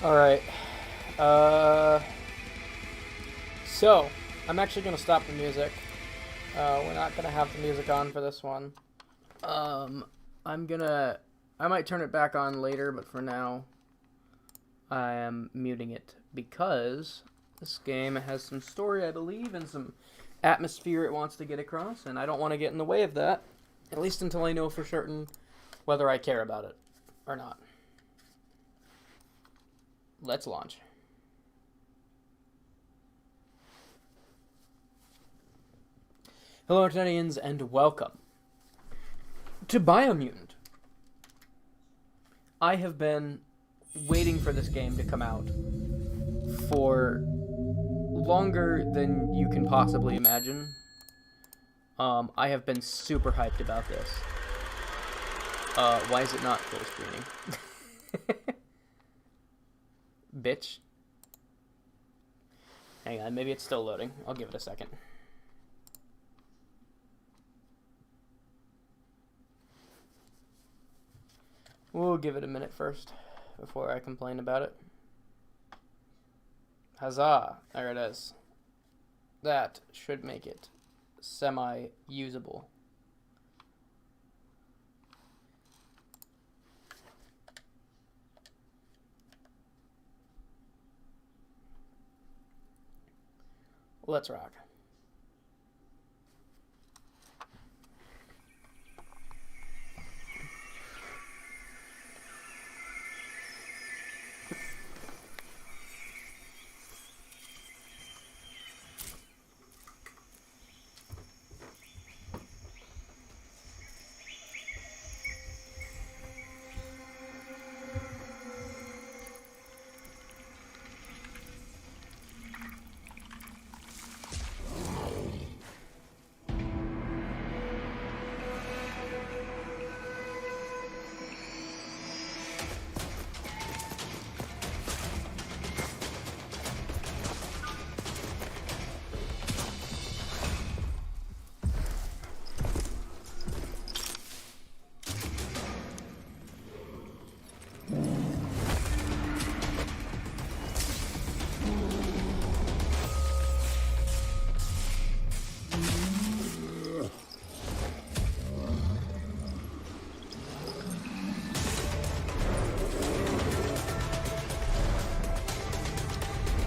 Alright. Uh, so, I'm actually going to stop the music. We're not going to have the music on for this one. I might turn it back on later, but for now, I am muting it because this game has some story, I believe, and some atmosphere it wants to get across, and I don't want to get in the way of that, at least until I know for certain whether I care about it or not. Let's launch. Hello, Internetians, and welcome to BIOMUTANT. I have been waiting for this game to come out for longer than you can possibly imagine. I have been super hyped about this. Why is it not full screening? Bitch. Hang on, maybe it's still loading. I'll give it a second. We'll give it a minute first before I complain about it. Huzzah! There it is. That should make it semi-usable. Let's rock.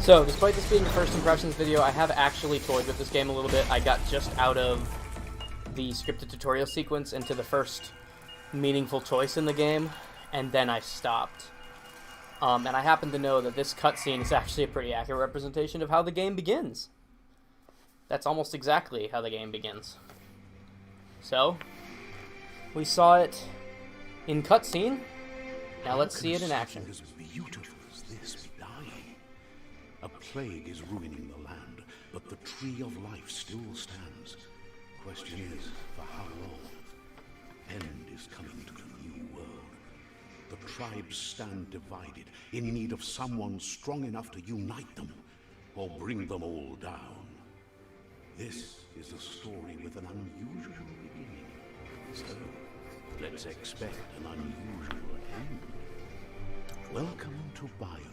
So, despite this being the first impressions video, I have actually toyed with this game a little bit. I got just out of the scripted tutorial sequence into the first meaningful choice in the game, and then I stopped. And I happen to know that this cutscene is actually a pretty accurate representation of how the game begins. That's almost exactly how the game begins. So, we saw it in cutscene. Now let's see it in action. As beautiful as this be dying. A plague is ruining the land, but the tree of life still stands. Question is, for how long? End is coming to the new world. The tribes stand divided, in need of someone strong enough to unite them, or bring them all down. This is a story with an unusual beginning. So, let's expect an unusual end. Welcome to BIOMUTANT.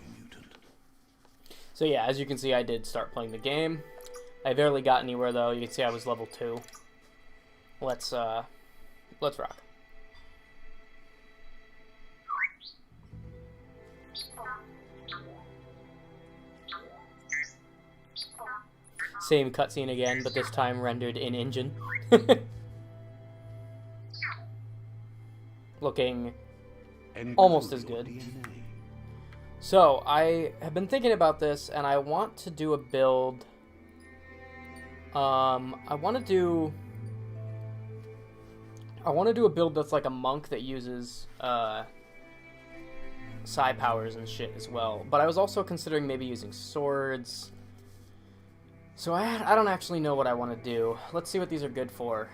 So yeah, as you can see, I did start playing the game. I barely got anywhere though. You can see I was level 2. Let's rock. Same cutscene again, but this time rendered in engine. Looking almost as good. So, I have been thinking about this, and I want to do a build. I want to do a build that's like a monk that uses psi powers and shit as well. But I was also considering maybe using swords. So I don't actually know what I want to do. Let's see what these are good for.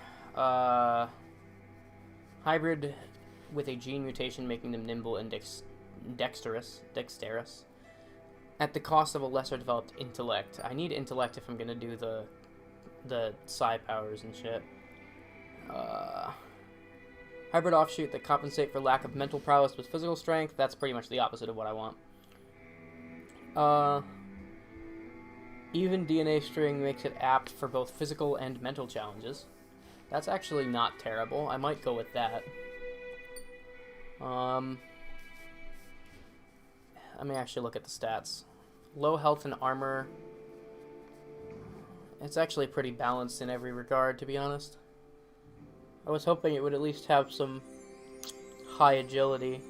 Hybrid with a gene mutation making them nimble and dexterous, at the cost of a lesser developed intellect. I need intellect if I'm gonna do the psi powers and shit. Hybrid offshoot that compensate for lack of mental prowess with physical strength. That's pretty much the opposite of what I want. Even DNA string makes it apt for both physical and mental challenges. That's actually not terrible. I might go with that. Let me actually look at the stats. Low health and armor. It's actually pretty balanced in every regard, to be honest. I was hoping it would at least have some high agility.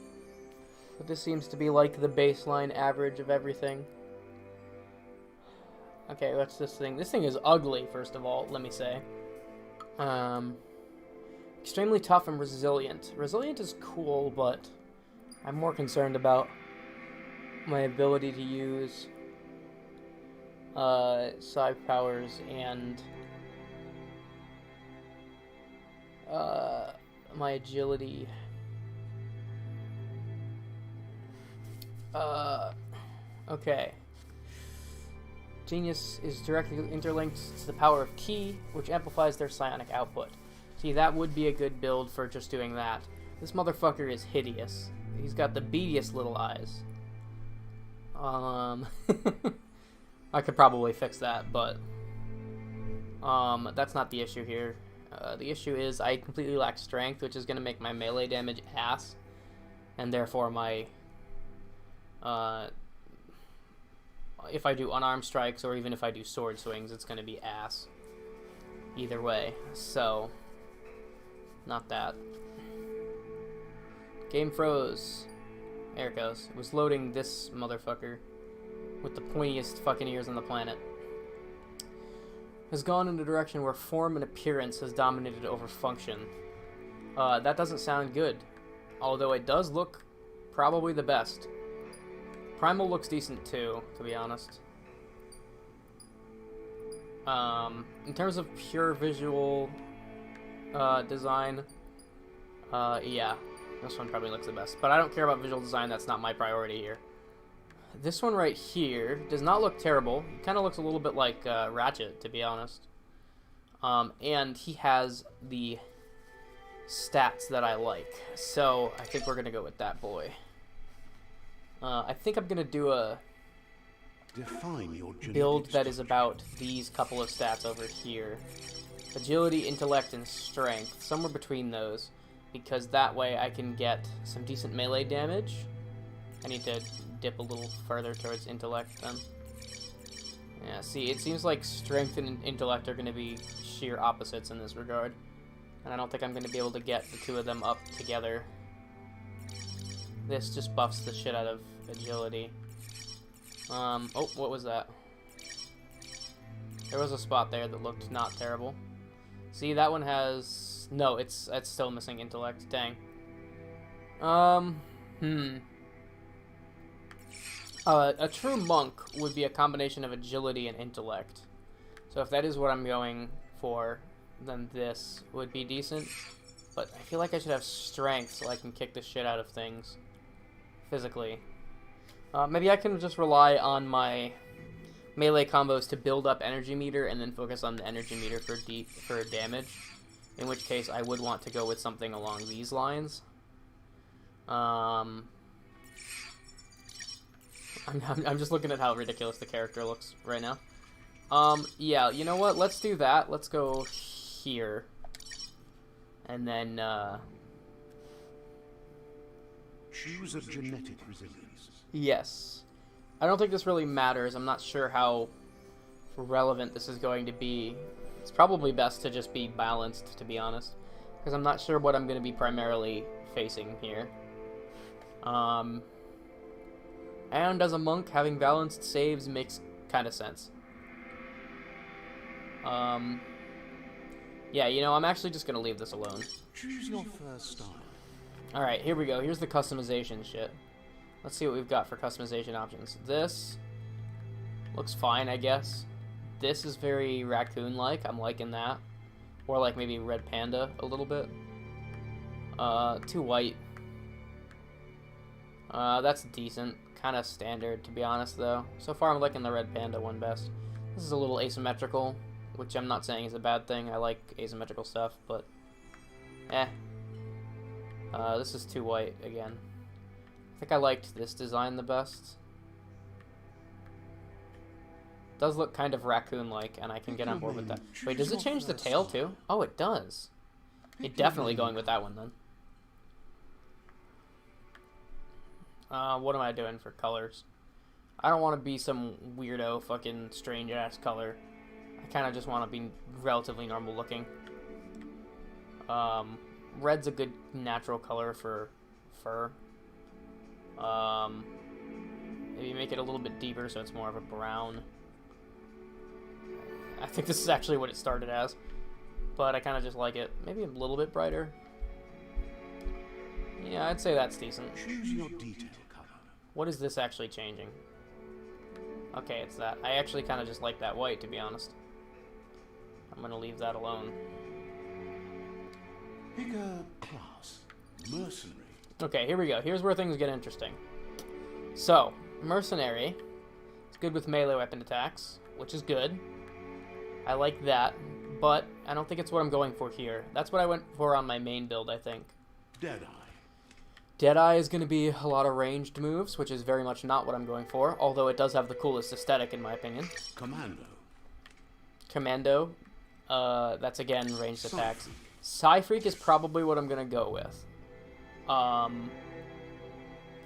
But this seems to be like the baseline average of everything. Okay, what's this thing? This thing is ugly, first of all, let me say. Extremely tough and resilient. Resilient is cool, but I'm more concerned about my ability to use side powers and my agility. Okay. Genius is directly interlinked to the power of Ki, which amplifies their psionic output. See, that would be a good build for just doing that. This motherfucker is hideous. He's got the beadiest little eyes. I could probably fix that, but that's not the issue here. The issue is I completely lack strength, which is going to make my melee damage ass, and therefore my if I do unarmed strikes or even if I do sword swings, it's going to be ass. Either way, so not that. Game froze. There it goes. It was loading this motherfucker with the pointiest fucking ears on the planet. Has gone in a direction where form and appearance has dominated over function. That doesn't sound good, although it does look probably the best. Primal looks decent too, to be honest. In terms of pure visual design, yeah, this one probably looks the best. But I don't care about visual design, that's not my priority here. This one right here does not look terrible. It kind of looks a little bit like Ratchet, to be honest. And he has the stats that I like. So I think we're going to go with that boy. I think I'm going to do a build that is about these couple of stats over here. Agility, intellect, and strength. Somewhere between those. Because that way I can get some decent melee damage. I need to dip a little further towards intellect then. Yeah, see, it seems like strength and intellect are going to be sheer opposites in this regard. And I don't think I'm going to be able to get the two of them up together. This just buffs the shit out of agility. Oh, what was that? There was a spot there that looked not terrible. See, that one has... No, it's still missing intellect. Dang. A true monk would be a combination of agility and intellect. So if that is what I'm going for, then this would be decent. But I feel like I should have strength so I can kick the shit out of things physically. Maybe I can just rely on my melee combos to build up energy meter and then focus on the energy meter for damage. In which case I would want to go with something along these lines. I'm just looking at how ridiculous the character looks right now. Yeah, you know what? Let's do that. Let's go here. And then, choose a genetic resilience. Yes. I don't think this really matters. I'm not sure how relevant this is going to be. It's probably best to just be balanced, to be honest. Because I'm not sure what I'm going to be primarily facing here. And as a monk, having balanced saves makes kind of sense. Yeah, you know, I'm actually just going to leave this alone. Choose your first style. Alright, here we go. Here's the customization shit. Let's see what we've got for customization options. This looks fine, I guess. This is very raccoon-like. I'm liking that. Or like maybe red panda a little bit. Too white. That's decent. Kind of standard, to be honest, though. So far, I'm liking the red panda one best. This is a little asymmetrical, which I'm not saying is a bad thing. I like asymmetrical stuff, but this is too white again. I think I liked this design the best. Does look kind of raccoon-like, and I can get on board with that. Wait, does it change the tail too? Oh, it does. It definitely going with that one then. What am I doing for colors? I don't want to be some weirdo fucking strange ass color. I kind of just want to be relatively normal looking. Red's a good natural color for fur. Maybe make it a little bit deeper so it's more of a brown. I think this is actually what it started as, but I kind of just like it. Maybe a little bit brighter. Yeah, I'd say that's decent. Choose your detail color. What is this actually changing? Okay, it's that. I actually kind of just like that white, to be honest. I'm going to leave that alone. Pick a class. Mercenary. Okay, here we go. Here's where things get interesting. So, Mercenary. It's good with melee weapon attacks, which is good. I like that, but I don't think it's what I'm going for here. That's what I went for on my main build, I think. Deadeye. Deadeye is going to be a lot of ranged moves, which is very much not what I'm going for, although it does have the coolest aesthetic in my opinion. Commando. Commando, that's again ranged attacks. Psy-Freak is probably what I'm going to go with.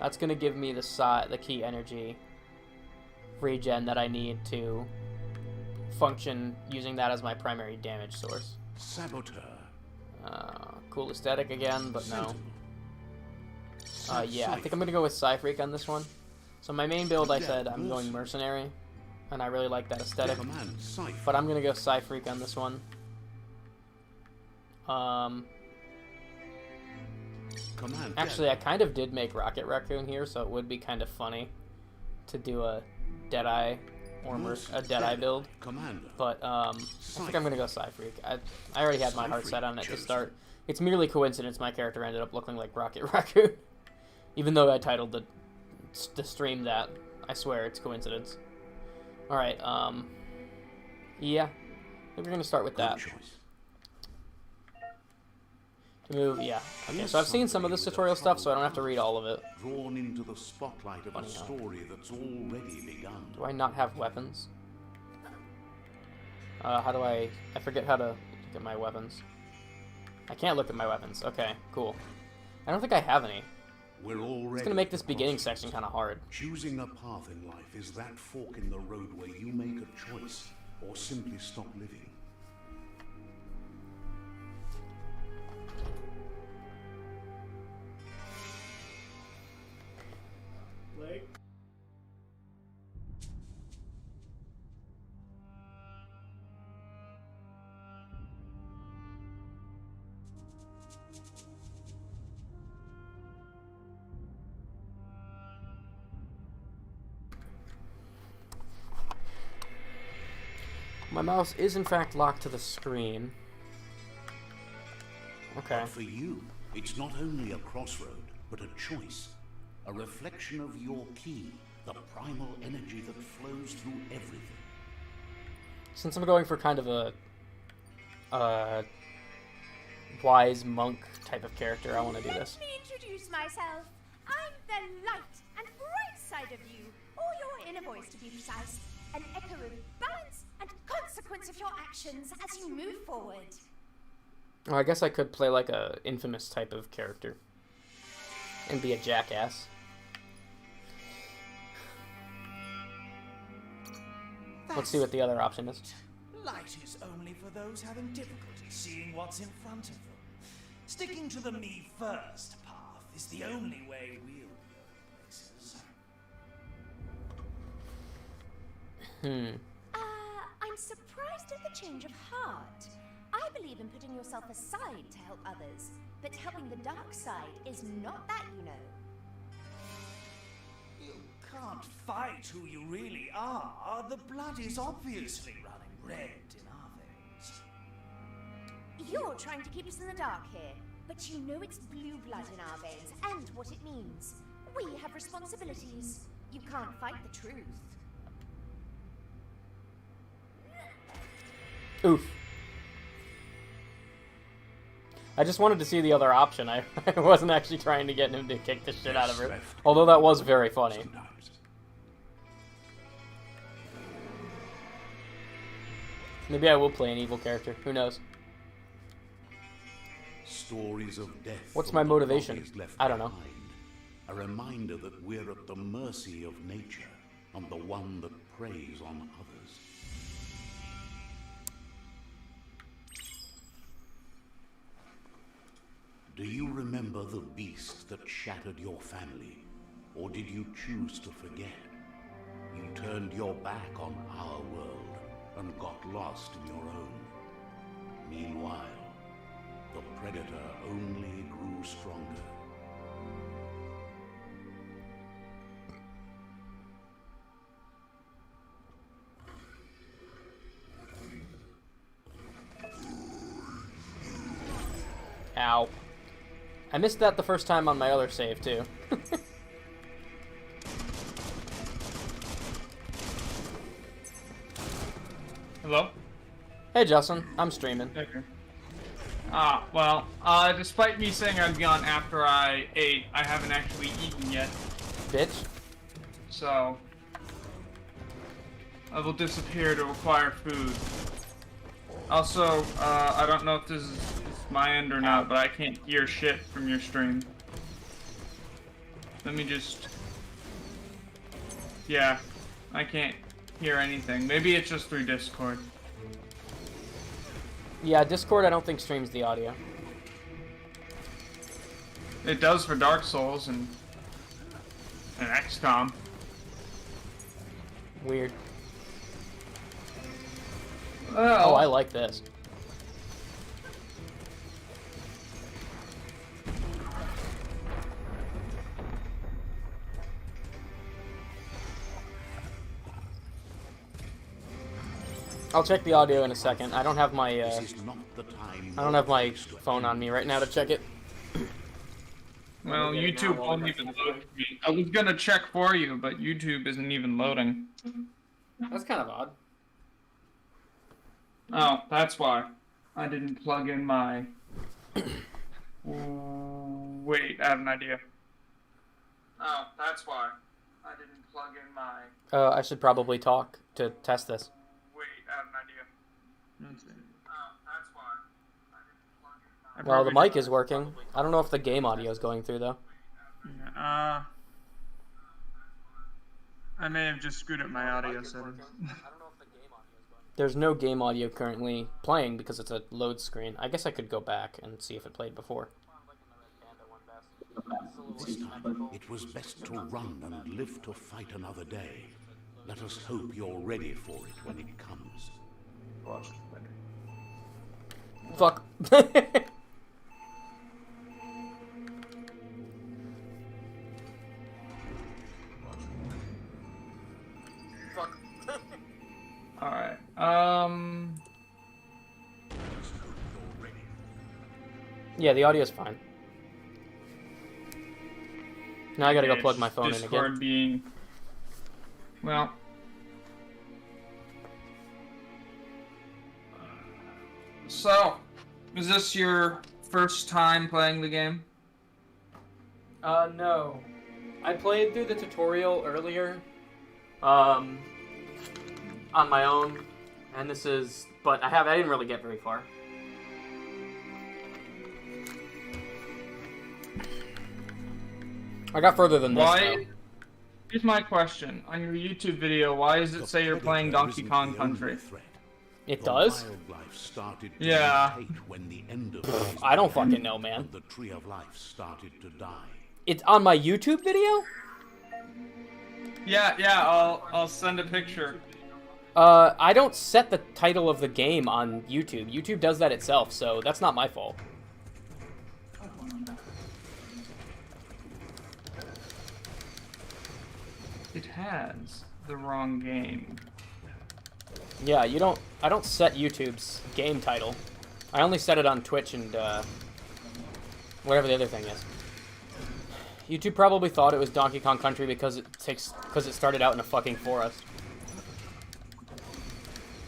That's going to give me the key energy regen that I need to function using that as my primary damage source. Saboteur. Cool aesthetic again, but no. Sentinel. Yeah, I think I'm going to go with Psy-Freak on this one. So my main build, I said I'm going Mercenary, and I really like that aesthetic. But I'm going to go Psy-Freak on this one. Actually, I kind of did make Rocket Raccoon here, so it would be kind of funny to do a Deadeye or a Deadeye build. But I think I'm going to go Psy-Freak. I already had my heart set on it to start. It's merely coincidence my character ended up looking like Rocket Raccoon. Even though I titled the stream that, I swear it's coincidence. Alright, yeah. I think we're going to start with that. To move, yeah. Okay, so I've seen some of this tutorial stuff, so I don't have to read all of it. Drawn into the spotlight of a story that's already begun. Do I not have weapons? How do I forget how to look at my weapons. I can't look at my weapons. Okay, cool. I don't think I have any. We're already It's gonna make this beginning section kind of hard. Choosing a path in life is that fork in the road where you make a choice or simply stop living. My mouse is in fact locked to the screen. Okay. But for you, it's not only a crossroad, but a choice. A reflection of your key, the primal energy that flows through everything. Since I'm going for kind of a wise monk type of character, I want to do this. Let me introduce myself. I'm the light and bright side of you, or your inner voice to be precise. An echo of balance and consequence of your actions as you move forward. Oh, I guess I could play like a infamous type of character and be a jackass. Let's see what the other option is. Light is only for those having difficulty seeing what's in front of them. Sticking to the me first path is the only way we'll go places. I'm surprised at the change of heart. I believe in putting yourself aside to help others, but helping the dark side is not that, you know. You can't fight who you really are. The blood is obviously running red in our veins. You're trying to keep us in the dark here, but you know it's blue blood in our veins and what it means. We have responsibilities. You can't fight the truth. Oof. I just wanted to see the other option. I wasn't actually trying to get him to kick the shit out of her. Although that was very funny. Maybe I will play an evil character. Who knows? Stories of death. What's of my the motivation? bodies left I don't know. behind. A reminder that we're at the mercy of nature and the one that preys on others. Do you remember the beast that shattered your family? Or did you choose to forget? You turned your back on our world and got lost in your own. Meanwhile, the predator only grew stronger. Ow. I missed that the first time on my other save, too. Hello? Hey, Justin. I'm streaming. Okay. Well, despite me saying I'd be on after I ate, I haven't actually eaten yet. Bitch. So, I will disappear to acquire food. Also, I don't know if this is my end or not, but I can't hear shit from your stream. Let me just... Yeah, I can't hear anything. Maybe it's just through Discord. Yeah, Discord I don't think streams the audio. It does for Dark Souls and XCOM. Weird. Well, Oh, I like this. I'll check the audio in a second. I don't have my This is not the time I don't have my phone on me right now to check it. Well, YouTube won't even load me. I was gonna check for you, but YouTube isn't even loading. That's kind of odd. Oh, that's why. I didn't plug in my... Wait, I have an idea. Oh, that's why. I didn't plug in my... I should probably talk to test this. Wait, I have an idea. That's it. Oh, that's why. I didn't plug in my... Well, the mic is working. I don't know if the game audio is going through, though. I may have just screwed up my audio settings. There's no game audio currently playing because it's a load screen. I guess I could go back and see if it played before. This time, it was best to run and live to fight another day. Let us hope you're ready for it when it comes. Fuck. Fuck. Alright, Yeah, the audio's fine. Now I gotta go it's plug my phone Discord in again. being... Well... So, is this your first time playing the game? No. I played through the tutorial earlier, on my own, and this is, but I didn't really get very far. I got further than this, though. Here's my question. On your YouTube video, why does it say you're playing Donkey Kong Country? It does? Yeah. When the end of I don't fucking know, man. the tree of life started to die. It's on my YouTube video? Yeah, I'll send a picture. I don't set the title of the game on YouTube. YouTube does that itself, so that's not my fault. It has the wrong game. Yeah, I don't set YouTube's game title. I only set it on Twitch and, whatever the other thing is. YouTube probably thought it was Donkey Kong Country because it started out in a fucking forest.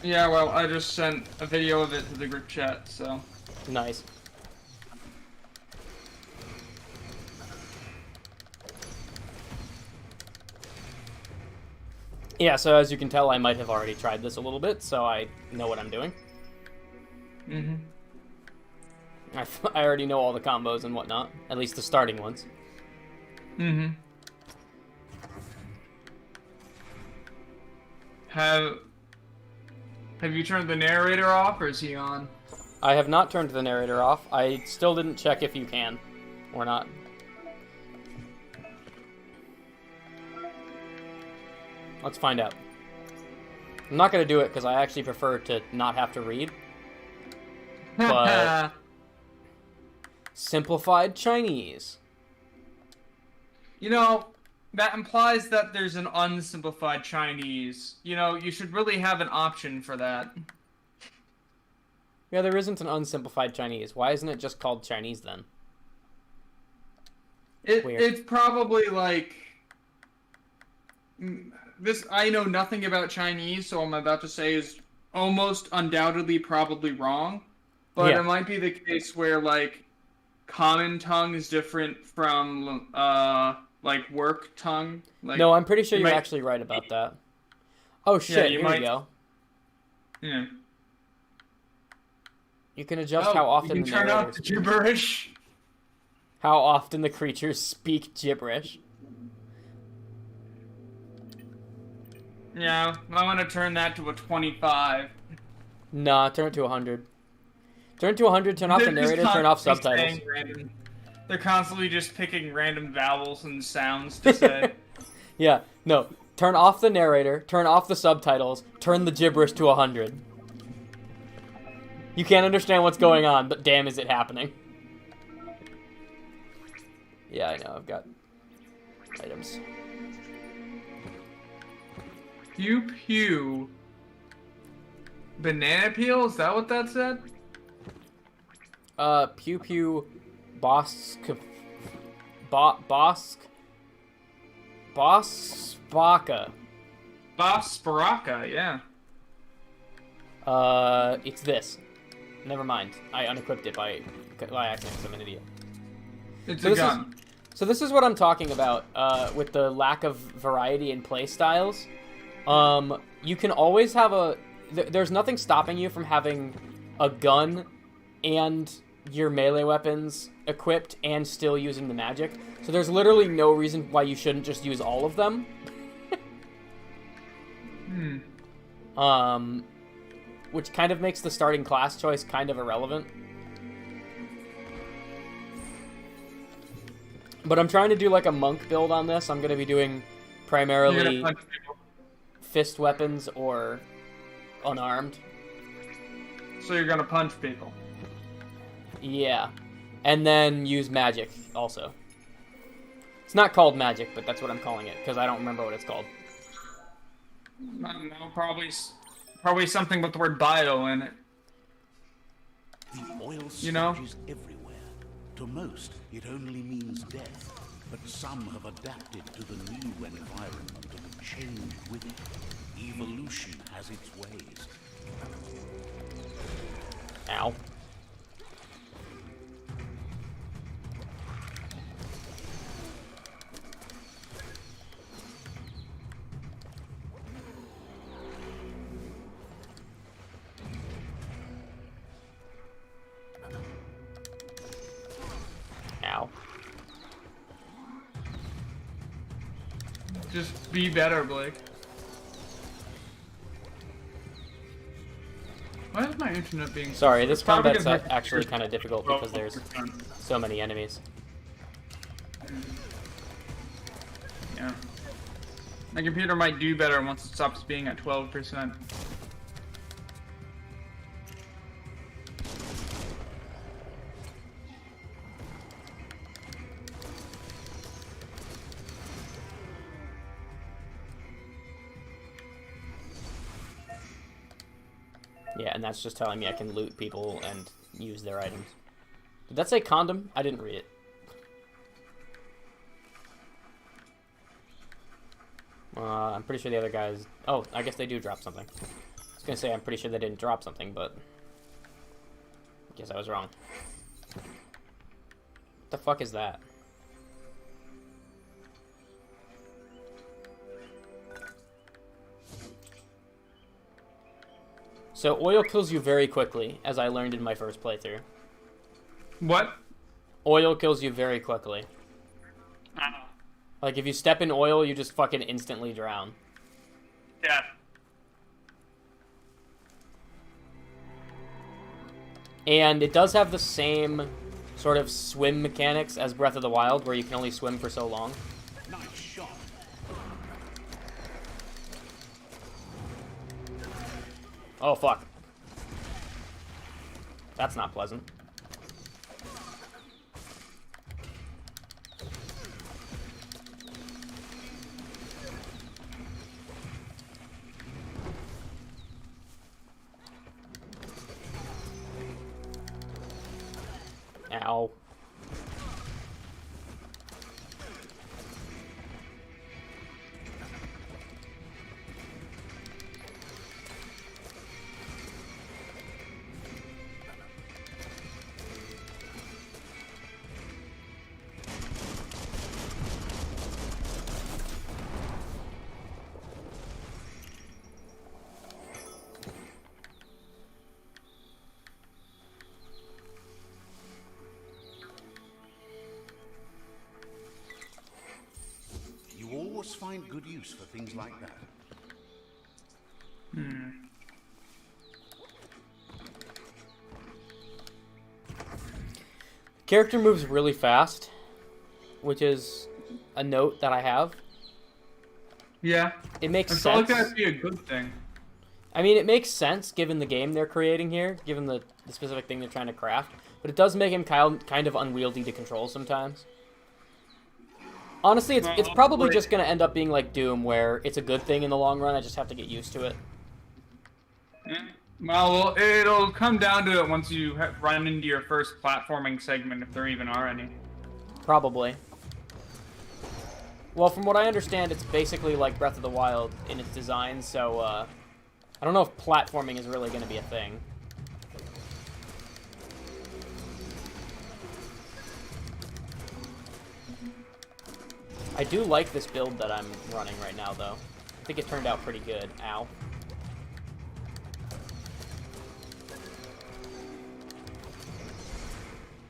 Yeah, well, I just sent a video of it to the group chat, so... Nice. Yeah, so as you can tell, I might have already tried this a little bit, so I know what I'm doing. Mm-hmm. I already know all the combos and whatnot, at least the starting ones. Mm-hmm. Have you turned the narrator off, or is he on? I have not turned the narrator off. I still didn't check if you can or not. Let's find out. I'm not going to do it because I actually prefer to not have to read. But simplified Chinese. You know, that implies that there's an unsimplified Chinese. You know, you should really have an option for that. Yeah, there isn't an unsimplified Chinese. Why isn't it just called Chinese then? It's probably like this. I know nothing about Chinese, so I'm about to say is almost undoubtedly probably wrong. But Yeah. it might be the case where like common tongue is different from like work tongue. Like, No, I'm pretty sure you you're might- actually right about that. Oh shit, you here might- we go. Yeah. You can adjust how often you the can turn off narrators the gibberish. how often the creatures speak gibberish. Yeah, I want to turn that to a 25. Nah, turn it to 100. Turn it to 100, turn off the They're just narrator, turn off constantly subtitles. saying random- They're constantly just picking random vowels and sounds to say. Yeah, no. Turn off the narrator, turn off the subtitles, turn the gibberish to 100. You can't understand what's going on, but damn is it happening. Yeah, I know, I've got items. Pew pew. Banana peel? Is that what that said? Pew Pew Bosk... Bosk... Bosbaka. Boss Baraka, yeah. It's this. Never mind. I unequipped it by accident because I'm an idiot. It's So a this gun. So this is what I'm talking about, with the lack of variety in play styles. You can always have there's nothing stopping you from having a gun and your melee weapons equipped and still using the magic. So there's literally no reason why you shouldn't just use all of them. Which kind of makes the starting class choice kind of irrelevant. But I'm trying to do like a monk build on this. I'm going to be doing You're primarily gonna punch people. fist weapons or unarmed. So you're gonna punch people. Yeah. And then use magic also. It's not called magic, but that's what I'm calling it because I don't remember what it's called. I don't know, probably something with the word bio in it. The oil You know? sludge is everywhere. To most, it only means death. But some have adapted to the new environment and changed with it. Evolution has its ways. Ow. Ow. Just be better, Blake. Why is my internet being... Sorry, this It's probably combat's because my actually computer's kind of difficult slow because there's all the time. so many enemies. Yeah. My computer might do better once it stops being at 12%. Yeah, and that's just telling me I can loot people and use their items. Did that say condom? I didn't read it. I'm pretty sure the other guys... Oh, I guess they do drop something. I was gonna say I'm pretty sure they didn't drop something, but... I guess I was wrong. What the fuck is that? So oil kills you very quickly, as I learned in my first playthrough. What? Oil kills you very quickly. Oh. Like, if you step in oil, you just fucking instantly drown. Yeah. And it does have the same sort of swim mechanics as Breath of the Wild, where you can only swim for so long. Nice shot. Oh, fuck. That's not pleasant. Ow. You always find good use for things like that. Character moves really fast, which is a note that I have. Yeah. It makes I sense. feel like that'd be a good thing. I mean, it makes sense given the game they're creating here, given the specific thing they're trying to craft. But it does make him kind of unwieldy to control sometimes. Honestly, it's probably just going to end up being like Doom, where it's a good thing in the long run. I just have to get used to it. Yeah. Well, it'll come down to it once you run into your first platforming segment, if there even are any. Probably. Well, from what I understand, it's basically like Breath of the Wild in its design, so I don't know if platforming is really going to be a thing. I do like this build that I'm running right now, though. I think it turned out pretty good. Ow.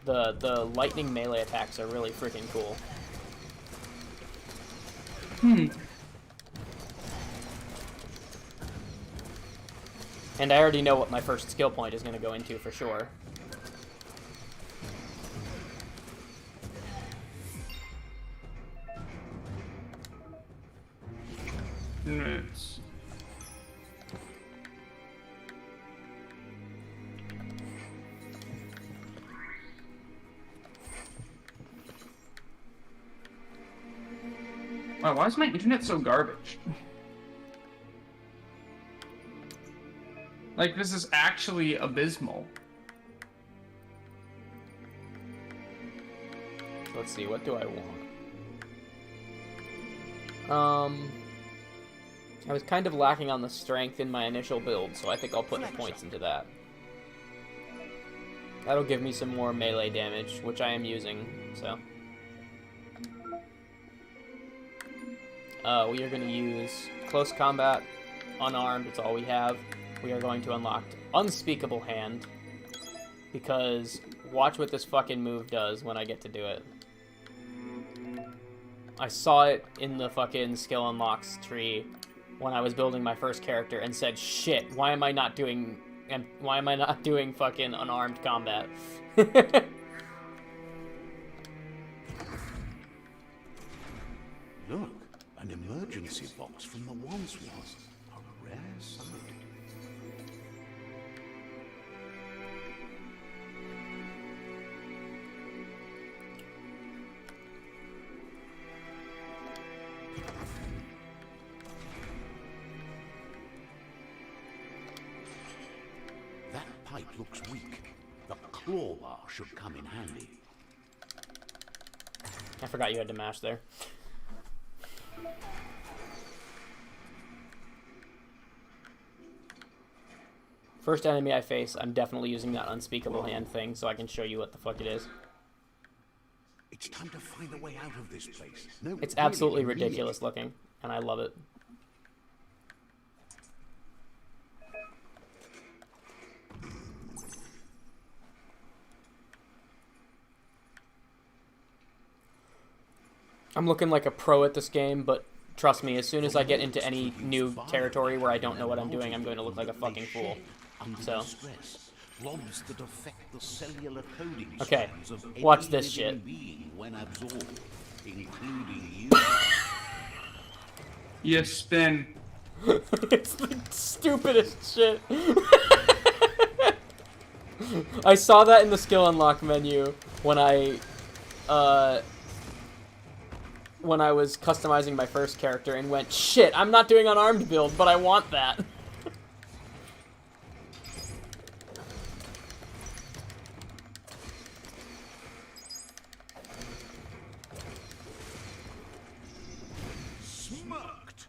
The lightning melee attacks are really freaking cool. And I already know what my first skill point is going to go into for sure. It's... Wow, why is my internet so garbage? Like, this is actually abysmal. Let's see, what do I want? I was kind of lacking on the strength in my initial build, so I think I'll put points into that. That'll give me some more melee damage, which I am using, so. We are going to use close combat, unarmed, it's all we have. We are going to unlock Unspeakable Hand, because watch what this fucking move does when I get to do it. I saw it in the fucking skill unlocks tree when I was building my first character and said, shit, why am I not doing fucking unarmed combat? Look, an emergency box from the once was. A rare sight. That pipe looks weak. The claw bar should come in handy. I forgot you had to mash there. First enemy I face, I'm definitely using that Unspeakable Hand thing so I can show you what the fuck it is. It's time to find a way out of this place. No, It's really, absolutely immediately. ridiculous looking, and I love it. I'm looking like a pro at this game, but trust me, as soon as I get into any new territory where I don't know what I'm doing, I'm going to look like a fucking fool. So, Blobs that affect the cellular coding okay, strands of any watch this living shit. being when absorbed, including you. You spin. It's the stupidest shit. I saw that in the skill unlock menu when I was customizing my first character and went, shit, I'm not doing unarmed build, but I want that. Smirked.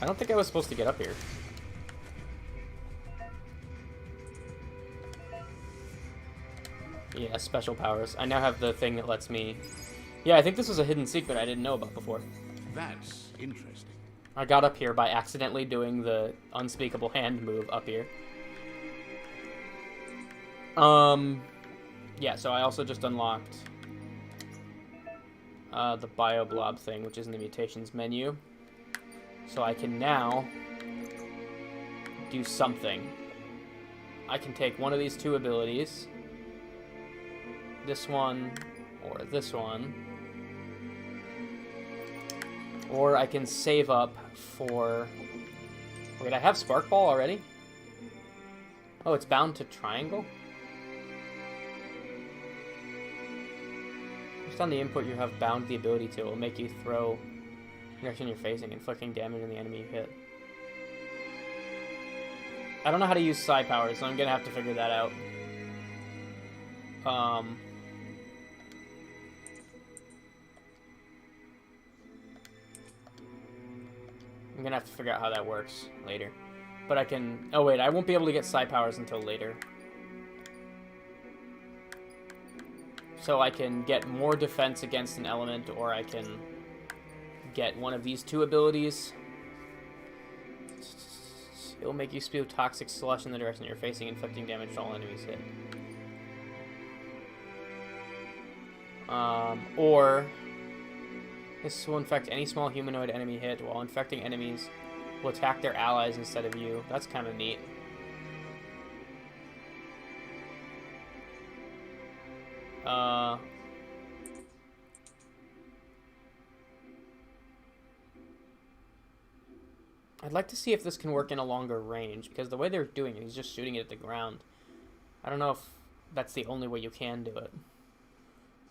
I don't think I was supposed to get up here. Yeah, special powers. I now have the thing that lets me... Yeah, I think this was a hidden secret I didn't know about before. That's interesting. I got up here by accidentally doing the unspeakable hand move up here. Yeah, so I also just unlocked the bio blob thing, which is in the mutations menu. So I can now do something. I can take one of these two abilities, this one, or this one, or I can save up for... Wait, I have Spark Ball already? Oh, it's bound to triangle? Just on the input you have bound the ability to. It will make you throw direction you're facing, inflicting damage on the enemy you hit. I don't know how to use psi powers, so I'm gonna have to figure that out. I'm gonna have to figure out how that works later. But I can... Oh wait, I won't be able to get psi powers until later. So I can get more defense against an element, or I can get one of these two abilities. It will make you spew toxic slush in the direction you're facing, inflicting damage to all enemies hit. Or this will infect any small humanoid enemy hit. While infecting enemies, will attack their allies instead of you. That's kind of neat. I'd like to see if this can work in a longer range, because the way they're doing it, he's just shooting it at the ground. I don't know if that's the only way you can do it.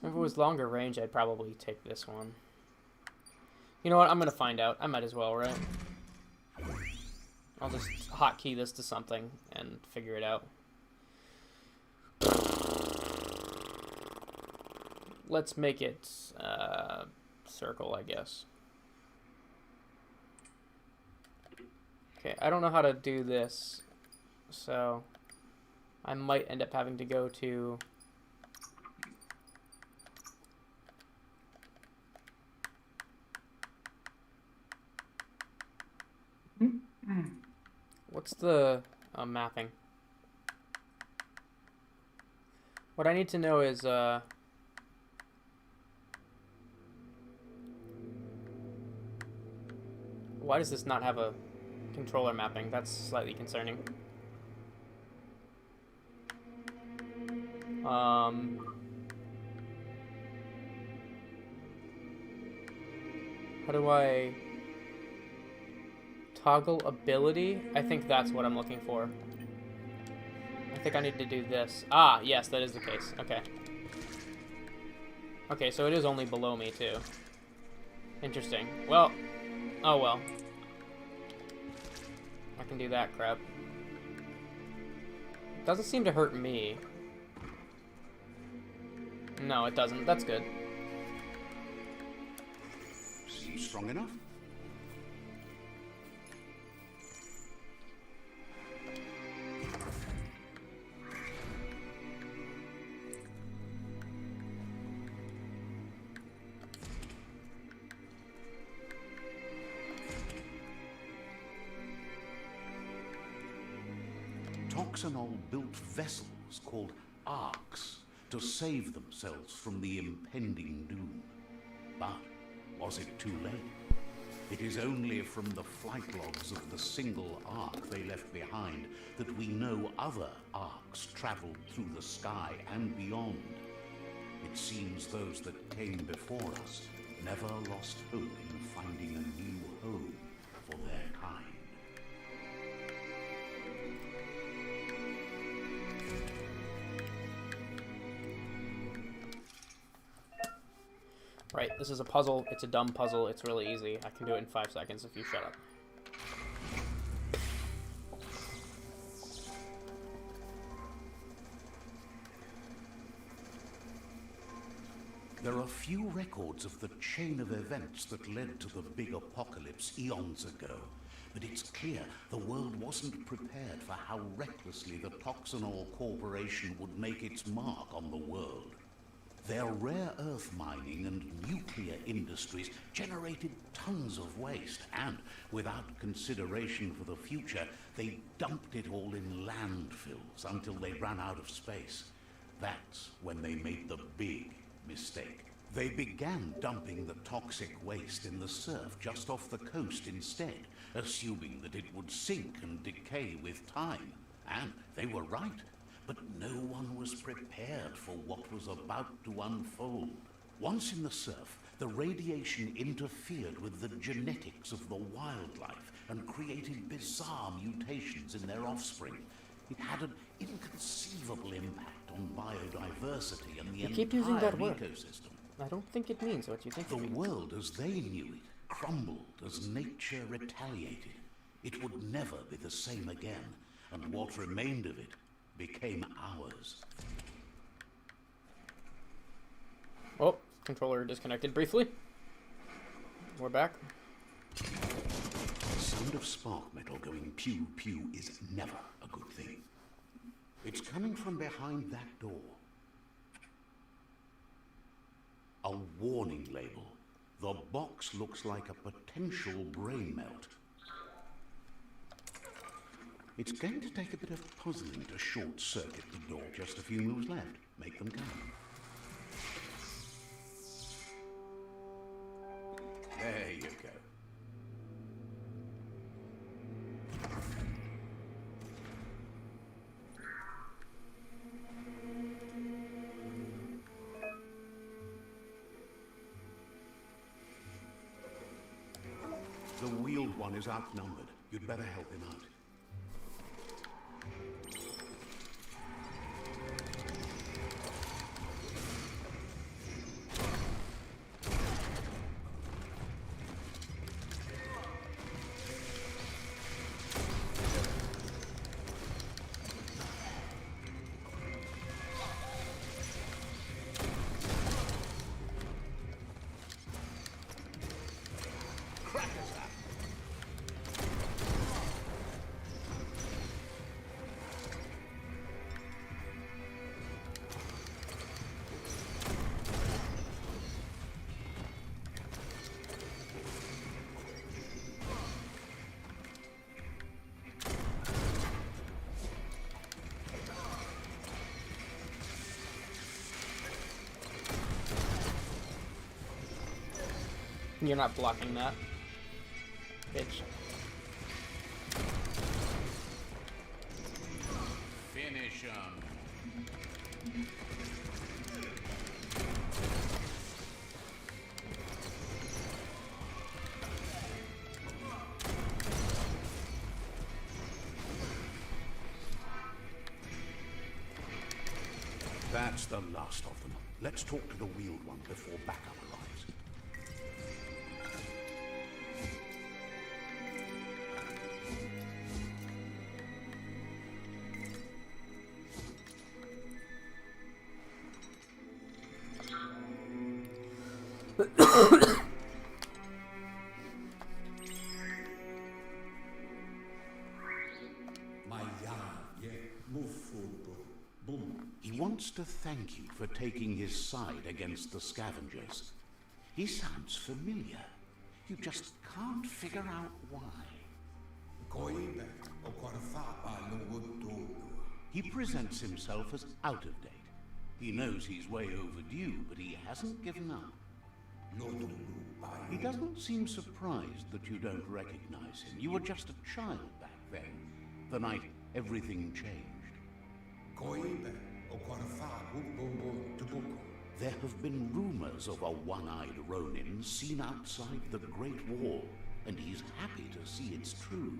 If it was longer range, I'd probably take this one. You know what? I'm going to find out. I might as well, right? I'll just hotkey this to something and figure it out. Let's make it circle, I guess. Okay, I don't know how to do this, so I might end up having to go to... What's the mapping? What I need to know is why does this not have a controller mapping? That's slightly concerning. How do I toggle ability? I think that's what I'm looking for. I think I need to do this. Ah, yes, that is the case. Okay. Okay, so it is only below me, too. Interesting. Well, oh well. I can do that crap. Doesn't seem to hurt me. No, it doesn't. That's good. Seems strong enough. Toxanol built vessels called arcs to save themselves from the impending doom. But was it too late? It is only from the flight logs of the single arc they left behind that we know other arcs traveled through the sky and beyond. It seems those that came before us never lost hope in finding a new home for their kind. Right, this is a puzzle. It's a dumb puzzle. It's really easy. I can do it in 5 seconds if you shut up. There are few records of the chain of events that led to the big apocalypse eons ago, but it's clear the world wasn't prepared for how recklessly the Toxanol Corporation would make its mark on the world. Their rare earth mining and nuclear industries generated tons of waste, and without consideration for the future, they dumped it all in landfills until they ran out of space. That's when they made the big mistake. They began dumping the toxic waste in the surf just off the coast instead, assuming that it would sink and decay with time. And they were right. But no one was prepared for what was about to unfold. Once in the surf, the radiation interfered with the genetics of the wildlife and created bizarre mutations in their offspring. It had an inconceivable impact on biodiversity and the You keep using entire that word. ecosystem. I don't think it means what you think The it means. world as they knew it crumbled as nature retaliated. It would never be the same again, and what remained of it became ours. Oh, controller disconnected briefly. We're back. The sound of spark metal going pew pew is never a good thing. It's coming from behind that door. A warning label. The box looks like a potential brain melt. It's going to take a bit of puzzling to short-circuit the door. Just a few moves left. Make them count. There you go. The wheeled one is outnumbered. You'd better help him out. You're not blocking that. Bitch. Finish him. That's the last of them. Let's talk to the wheeled one before backup arrives. He wants to thank you for taking his side against the scavengers. He sounds familiar. You just can't figure out why. He presents himself as out of date. He knows he's way overdue, but he hasn't given up. He doesn't seem surprised that you don't recognize him. You were just a child back then, the night everything changed. There have been rumors of a one-eyed Ronin seen outside the Great Wall, and he's happy to see it's true.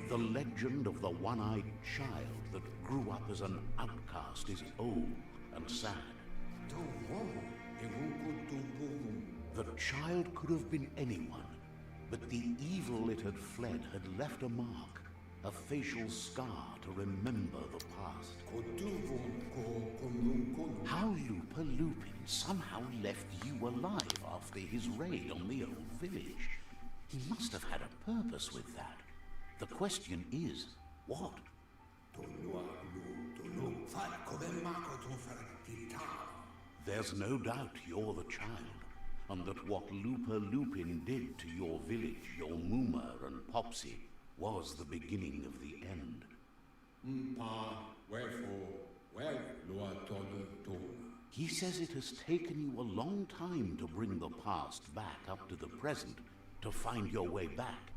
The legend of the one-eyed child that grew up as an outcast is old and sad. The child could have been anyone, but the evil it had fled had left a mark, a facial scar to remember the past. How Lupa Lupin somehow left you alive after his raid on the old village. He must have had a purpose with that. The question is, what? There's no doubt you're the child, and that what Lupa Lupin did to your village, your Muma and Popsy, was the beginning of the end. He says it has taken you a long time to bring the past back up to the present, to find your way back,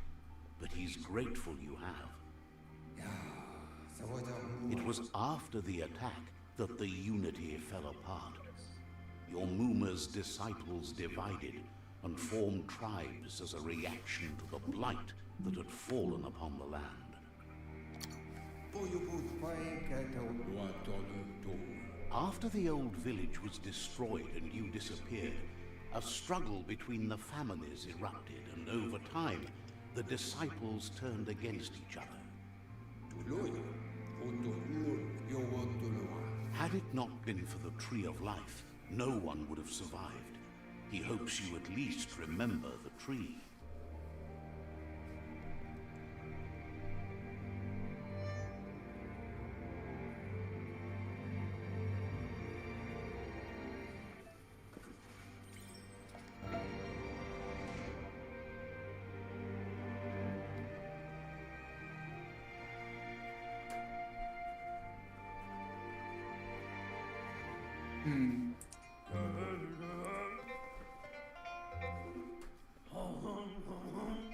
but he's grateful you have. It was after the attack that the unity fell apart. Your Muma's disciples divided and formed tribes as a reaction to the blight that had fallen upon the land. After the old village was destroyed and you disappeared, a struggle between the families erupted, and over time, the disciples turned against each other. Had it not been for the Tree of Life, no one would have survived. He hopes you at least remember the tree.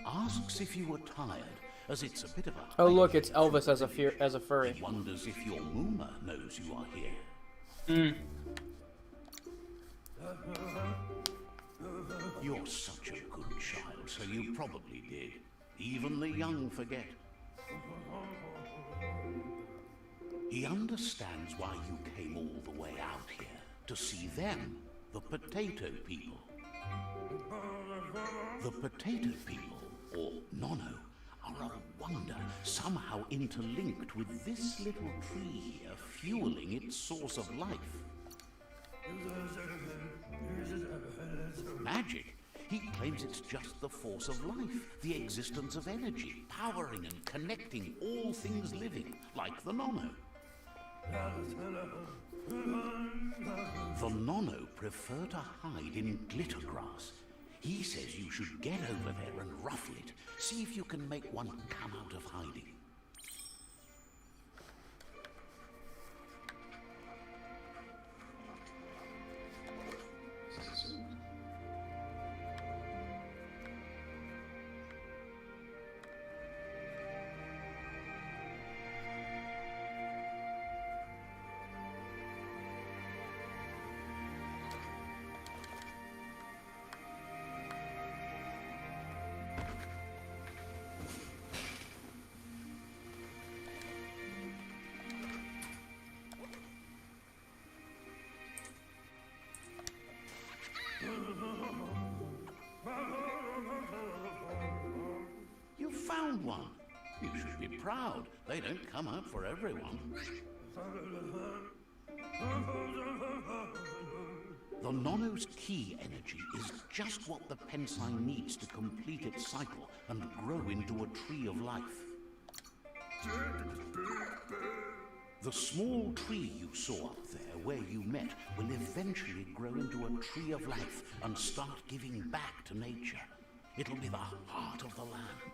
Asks if you were tired, as it's a bit of a... Oh look, it's Elvis as a furry. He wonders if your Muma knows you are here. You're such a good child, so you probably did. Even the young forget. He understands why you came all the way out here, to see them, the potato people. The potato people, or Nono, are a wonder, somehow interlinked with this little tree here, fueling its source of life. Magic? He claims it's just the force of life, the existence of energy, powering and connecting all things living, like the Nono. The Nono prefer to hide in glitter grass. He says you should get over there and ruffle it. See if you can make one come out of hiding. You found one. You should be proud. They don't come out for everyone. The Nono's key energy is just what the Pensine needs to complete its cycle and grow into a tree of life. The small tree you saw up there where you met will eventually grow into a tree of life and start giving back to nature. It'll be the heart of the land.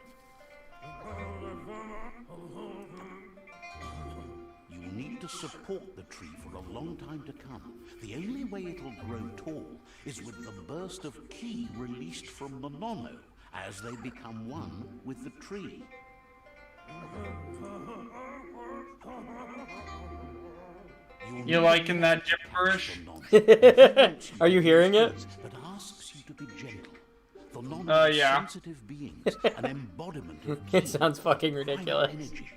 You'll need to support the tree for a long time to come. The only way it'll grow tall is with the burst of ki released from the Nono as they become one with the tree. You liking that gibberish? Are you hearing it? That asks you to be gentle. The Nono are yeah. sensitive beings, an embodiment of ki. It sounds fucking primal ridiculous. energy.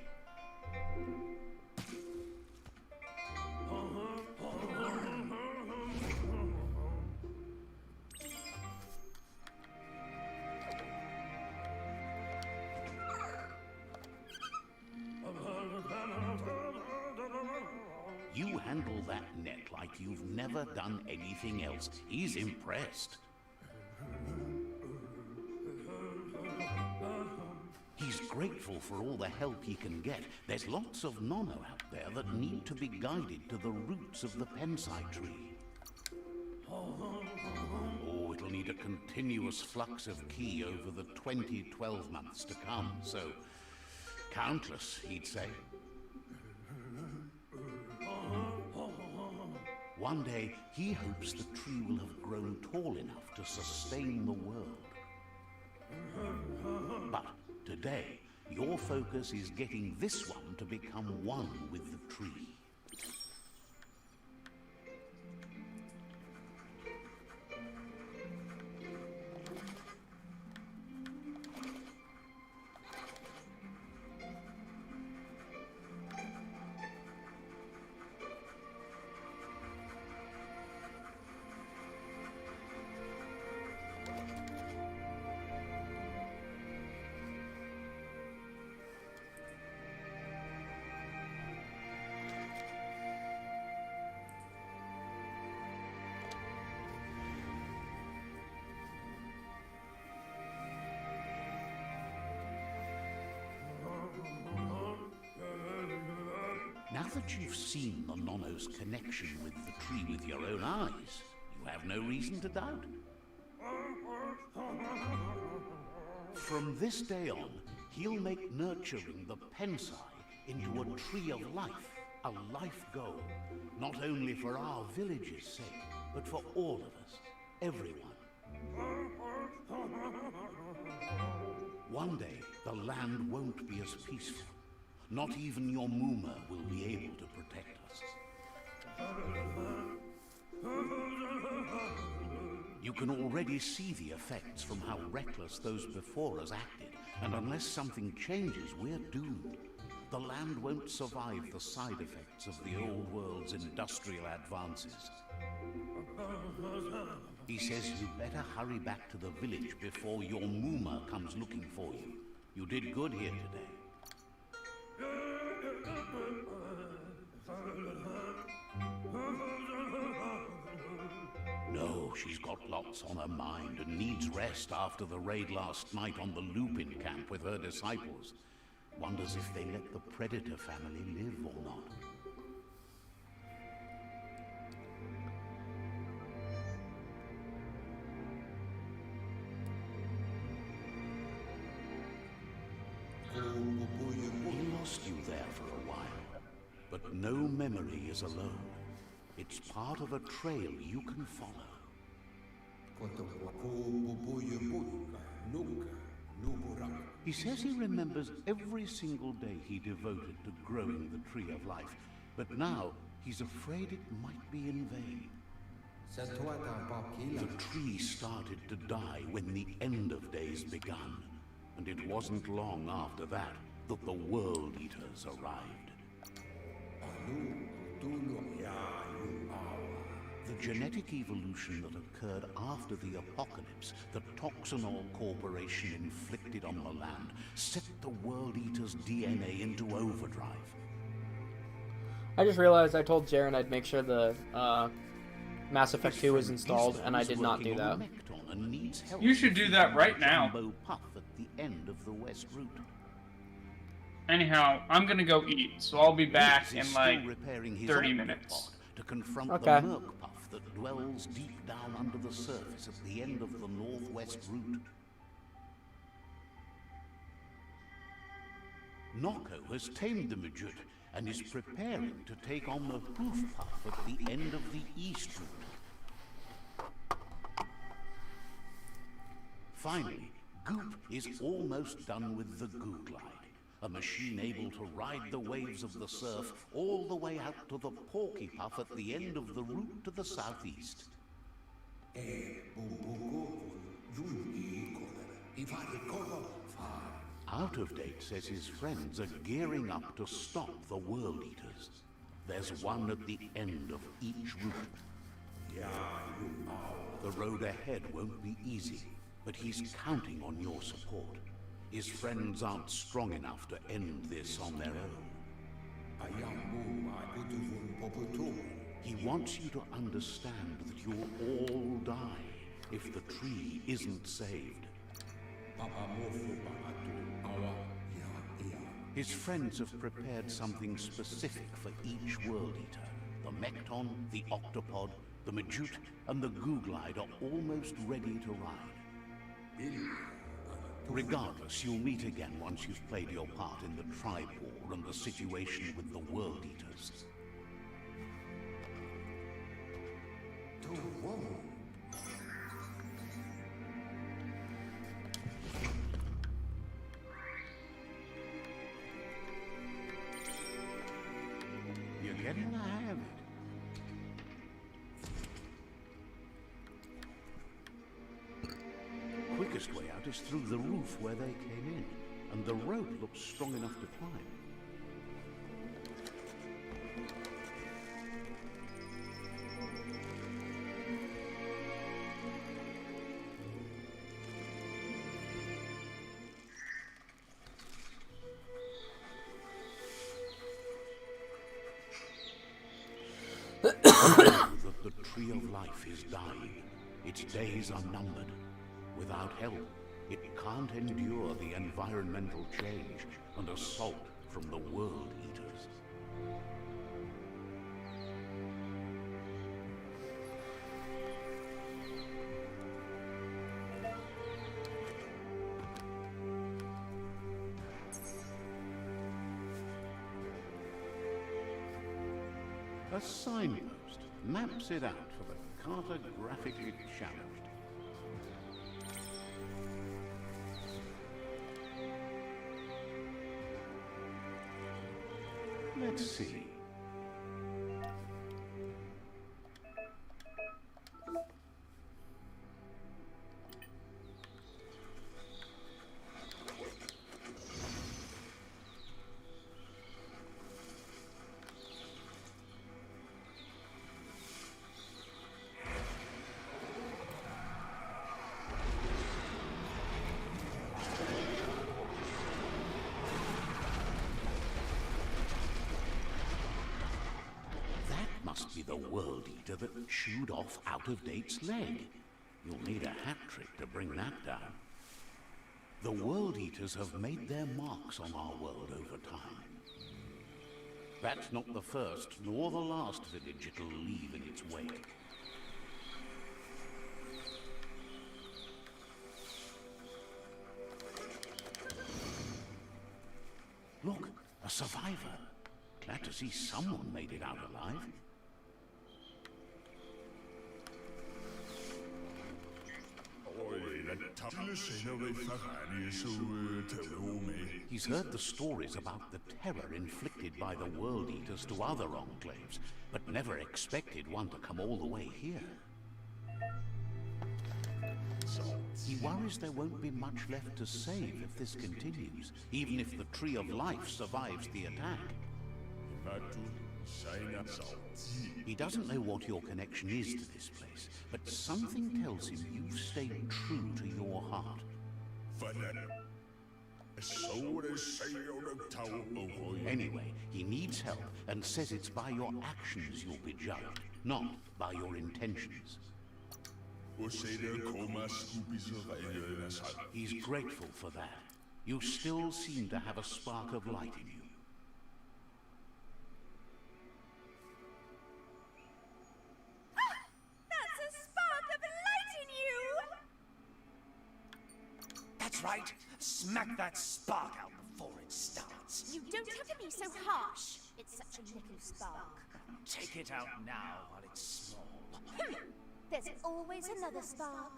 You handle that net like you've never done anything else. He's impressed. He's grateful for all the help he can get. There's lots of Nono out there that need to be guided to the roots of the Pensai tree. Oh, it'll need a continuous flux of ki over the 12 months to come, so countless, he'd say. One day, he hopes the tree will have grown tall enough to sustain the world. But today, your focus is getting this one to become one with the tree. Now that you've seen the Nono's connection with the tree with your own eyes, you have no reason to doubt. From this day on, he'll make nurturing the Pensai into a tree of life, a life goal, not only for our village's sake, but for all of us, everyone. One day, the land won't be as peaceful. Not even your Muma will be able to protect us. You can already see the effects from how reckless those before us acted, and unless something changes, we're doomed. The land won't survive the side effects of the old world's industrial advances. He says you better hurry back to the village before your Muma comes looking for you. You did good here today. No, she's got lots on her mind and needs rest after the raid last night on the Lupin camp with her disciples. Wonders if they let the Predator family live or not. He lost you there for a while, but no memory is alone. It's part of a trail you can follow. He says he remembers every single day he devoted to growing the Tree of Life, but now he's afraid it might be in vain. The tree started to die when the end of days begun, and it wasn't long after that that the World Eaters arrived. The genetic evolution that occurred after the apocalypse that Toxinol Corporation inflicted on the land set the World Eaters' DNA into overdrive. I just realized I told Jaren I'd make sure the Mass Effect 2 was installed, and I did not do that. You should do that right now. Puff at the end of the West Route. Anyhow, I'm gonna go eat, so I'll be back in like 30 minutes. To confront Okay. the Merc Puff that dwells deep down under the surface at the end of the Northwest Route. Nocco has tamed the Majut and is preparing to take on the hoof puff at the end of the east route. Finally, Goop is almost done with the Goo Glide, a machine able to ride the waves of the surf all the way out to the Porky Puff at the end of the route to the southeast. Out of Date says his friends are gearing up to stop the World Eaters. There's one at the end of each route. The road ahead won't be easy, but he's counting on your support. His friends aren't strong enough to end this on their own. He wants you to understand that you'll all die if the tree isn't saved. His friends have prepared something specific for each World Eater. The Mekton, the Octopod, the Majut, and the Goo Glide are almost ready to ride. Regardless, you'll meet again once you've played your part in the tribe war and the situation with the World Eaters. You're getting the hang of it. Quickest way out is through the roof where they came in, and the rope looks strong enough to climb. That the Tree of Life is dying. Its days are numbered. Without help, it can't endure the environmental change and assault from the World Eaters. A signpost maps it out for the cartographically challenged. Let's see. Must be the World Eater that chewed off Out of Date's leg. You'll need a hat trick to bring that down. The World Eaters have made their marks on our world over time. That's not the first nor the last village it'll leave in its wake. Look, a survivor. Glad to see someone made it out alive. He's heard the stories about the terror inflicted by the World Eaters to other enclaves, but never expected one to come all the way here. He worries there won't be much left to save if this continues, even if the Tree of Life survives the attack. He doesn't know what your connection is to this place, but something tells him you've stayed true to your heart. Anyway, he needs help and says it's by your actions you'll be judged, not by your intentions. He's grateful for that. You still seem to have a spark of light in you. That's right. Smack that spark out before it starts. You don't have to be so harsh. It's such a little spark. Take it out now while it's small. There's always another spark.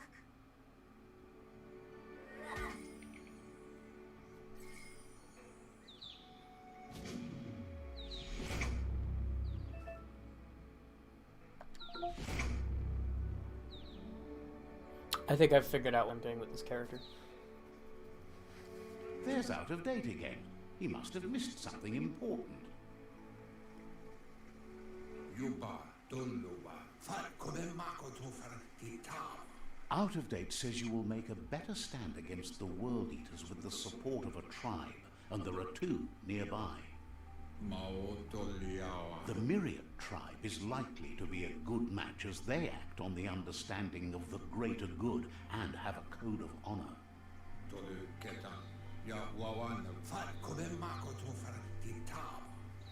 I think I've figured out what I'm doing with this character. There's Out of Date again. He must have missed something important. Out of Date says you will make a better stand against the World Eaters with the support of a tribe, and there are 2 nearby. The Myriad tribe is likely to be a good match as they act on the understanding of the greater good and have a code of honor.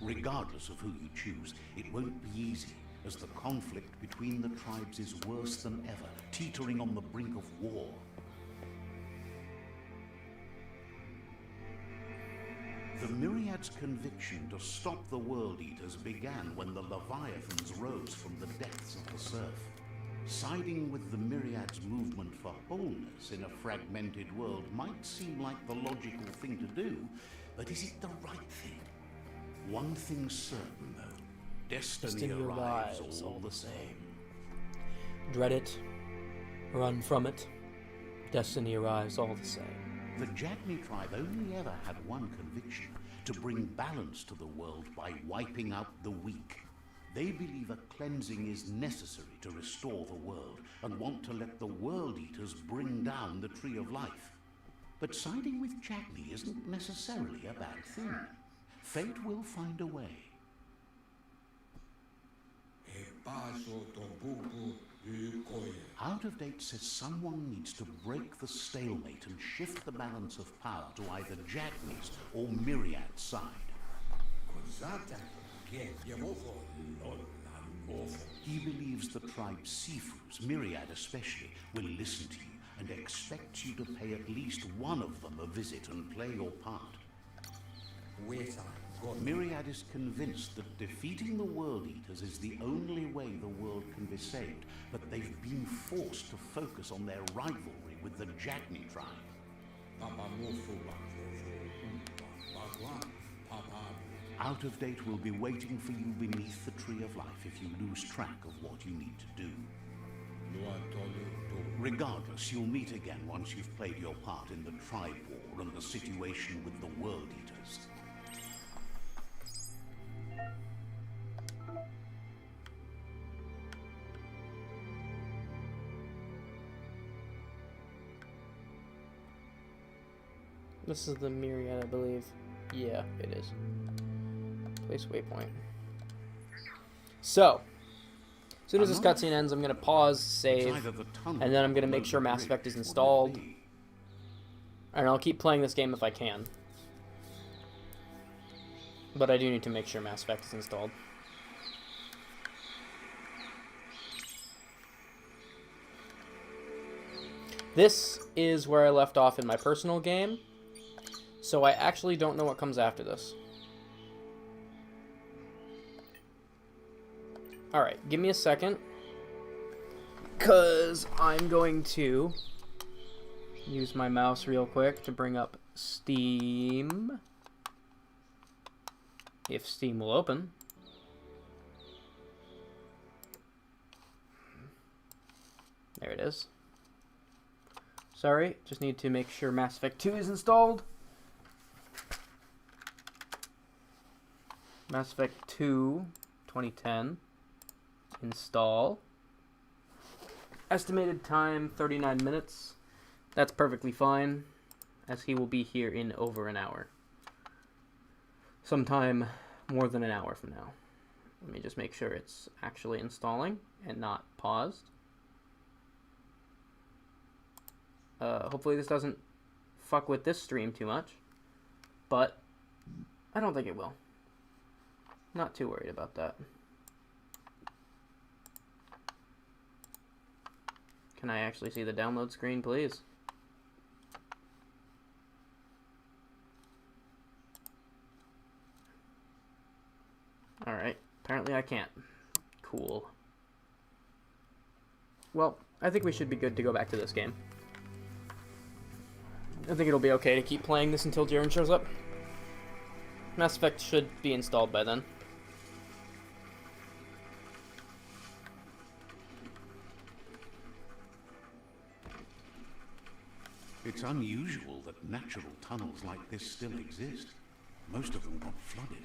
Regardless of who you choose, it won't be easy, as the conflict between the tribes is worse than ever, teetering on the brink of war. The Myriad's conviction to stop the World Eaters began when the Leviathans rose from the depths of the surf. Siding with the Myriad's movement for wholeness in a fragmented world might seem like the logical thing to do, but is it the right thing? One thing's certain, though. Destiny arrives all the same. Dread it, run from it. Destiny arrives all the same. The Jagni tribe only ever had one conviction: to bring balance to the world by wiping out the weak. They believe a cleansing is necessary to restore the world, and want to let the World Eaters bring down the Tree of Life. But siding with Jagni isn't necessarily a bad thing. Fate will find a way. Out of Date says someone needs to break the stalemate and shift the balance of power to either Jagni's or Myriad's side. He believes the tribe's Sifus, Myriad especially, will listen to you and expects you to pay at least one of them a visit and play your part. Myriad is convinced that defeating the World Eaters is the only way the world can be saved, but they've been forced to focus on their rivalry with the Jagni tribe. Out of Date will be waiting for you beneath the Tree of Life if you lose track of what you need to do. Regardless, you'll meet again once you've played your part in the tribe war and the situation with the World Eaters. This is the Myriad, I believe. Yeah, it is. Place waypoint. So, as soon as this cutscene ends, I'm going to pause, save, and then I'm going to make sure Mass Effect is installed. And I'll keep playing this game if I can. But I do need to make sure Mass Effect is installed. This is where I left off in my personal game. So I actually don't know what comes after this. Alright, give me a second. Because I'm going to use my mouse real quick to bring up Steam. If Steam will open. There it is. Sorry, just need to make sure Mass Effect 2 is installed. Mass Effect 2, 2010. Install. Estimated time, 39 minutes. That's perfectly fine, as he will be here in over an hour. Sometime more than an hour from now. Let me just make sure it's actually installing and not paused. Hopefully this doesn't fuck with this stream too much, but I don't think it will. Not too worried about that. Can I actually see the download screen, please? Alright, apparently I can't. Cool. Well, I think we should be good to go back to this game. I think it'll be okay to keep playing this until Jiren shows up. Mass Effect should be installed by then. It's unusual that natural tunnels like this still exist. Most of them got flooded.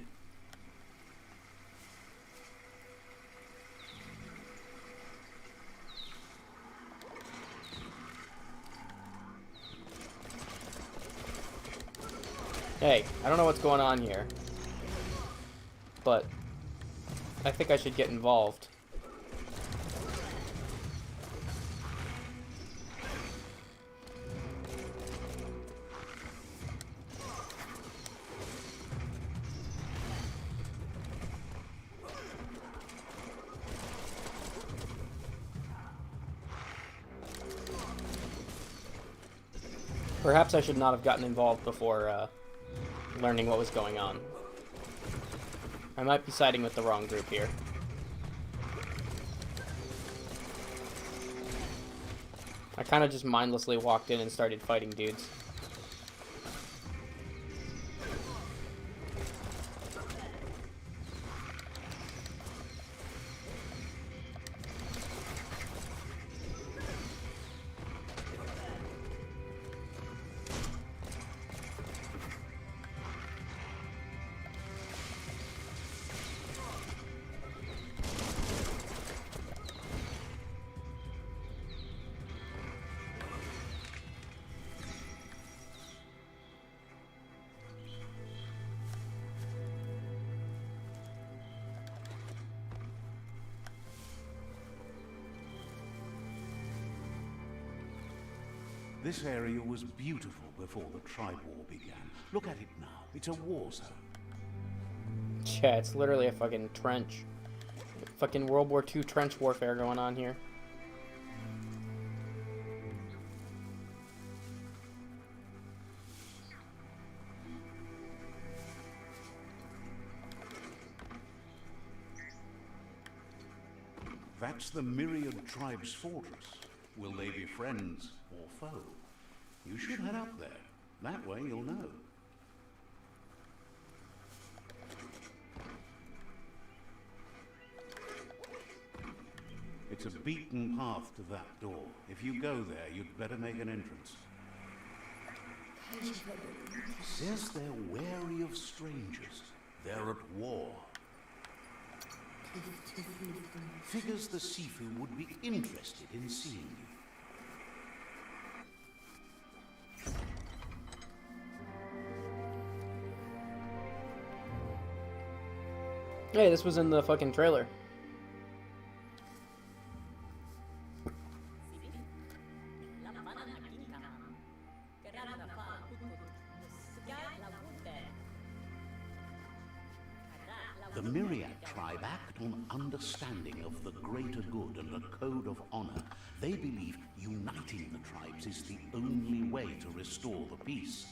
Hey, I don't know what's going on here, but I think I should get involved. Perhaps I should not have gotten involved before learning what was going on. I might be siding with the wrong group here. I kind of just mindlessly walked in and started fighting dudes. This area was beautiful before the tribe war began. Look at it now. It's a war zone. Yeah, it's literally a fucking trench. Fucking World War II trench warfare going on here. That's the Myriad Tribe's fortress. Will they be friends or foe? You should head up there. That way you'll know. It's a beaten path to that door. If you go there, you'd better make an entrance. Says they're wary of strangers. They're at war. Figures the Sifu would be interested in seeing you. Hey, this was in the fucking trailer. The Myriad tribe act on understanding of the greater good and a code of honor. They believe uniting the tribes is the only way to restore the peace.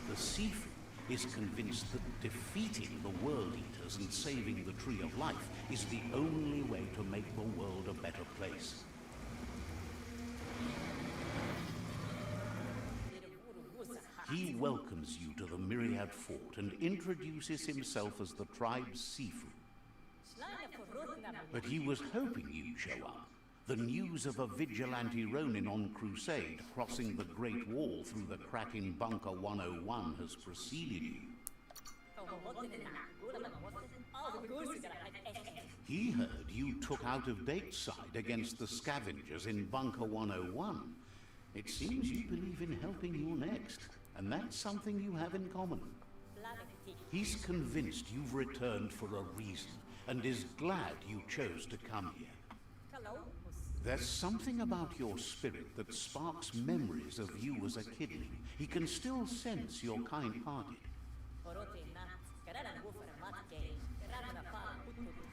The Sifu is convinced that defeating the World Eaters and saving the Tree of Life is the only way to make the world a better place. He welcomes you to the Myriad Fort and introduces himself as the tribe's Sifu. But he was hoping you'd show up. The news of a vigilante Ronin on crusade crossing the Great Wall through the crack in Bunker 101 has preceded you. He heard you took out of Date's side against the scavengers in Bunker 101. It seems you believe in helping your next, and that's something you have in common. He's convinced you've returned for a reason, and is glad you chose to come here. There's something about your spirit that sparks memories of you as a kidling. He can still sense you're kind-hearted.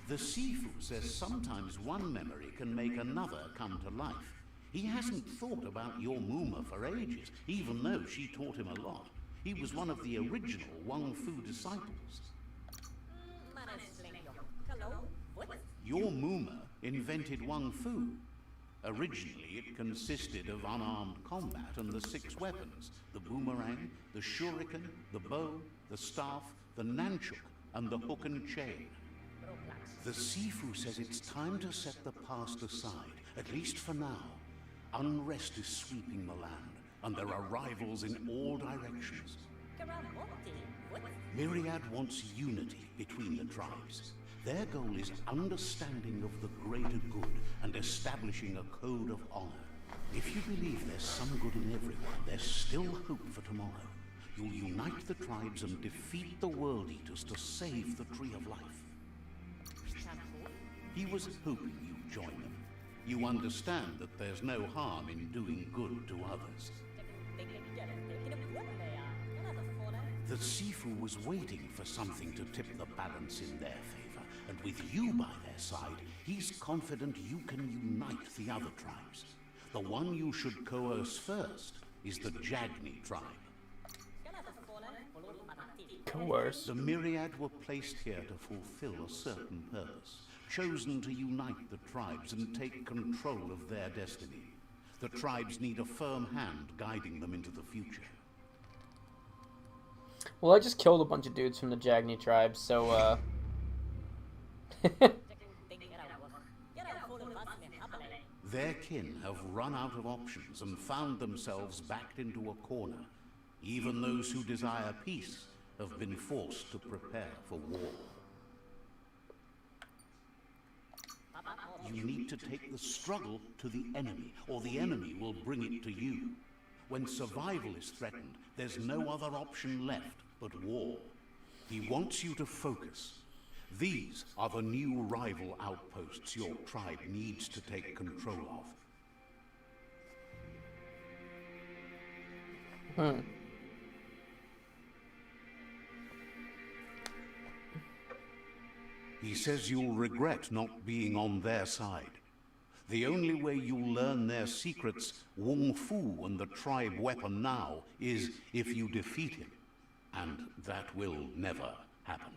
The Sifu says sometimes one memory can make another come to life. He hasn't thought about your Muma for ages, even though she taught him a lot. He was one of the original Wang Fu disciples. Your Muma invented Wang Fu. Originally, it consisted of unarmed combat and the 6 weapons: the boomerang, the shuriken, the bow, the staff, the nunchuk, and the hook and chain. The Sifu says it's time to set the past aside, at least for now. Unrest is sweeping the land, and there are rivals in all directions. Myriad wants unity between the tribes. Their goal is understanding of the greater good and establishing a code of honor. If you believe there's some good in everyone, there's still hope for tomorrow. You'll unite the tribes and defeat the World Eaters to save the Tree of Life. He was hoping you'd join them. You understand that there's no harm in doing good to others. The Sifu was waiting for something to tip the balance in their favor, and with you by their side, he's confident you can unite the other tribes. The one you should coerce first is the Jagni tribe. Coerce? The Myriad were placed here to fulfill a certain purpose, chosen to unite the tribes and take control of their destiny. The tribes need a firm hand guiding them into the future. Well, I just killed a bunch of dudes from the Jagni tribe, so, Their kin have run out of options and found themselves backed into a corner. Even those who desire peace have been forced to prepare for war. You need to take the struggle to the enemy, or the enemy will bring it to you. When survival is threatened, there's no other option left but war. He wants you to focus. These are the new rival outposts your tribe needs to take control of. He says you'll regret not being on their side. The only way you'll learn their secrets, Wung Fu and the tribe weapon now, is if you defeat him. And that will never happen.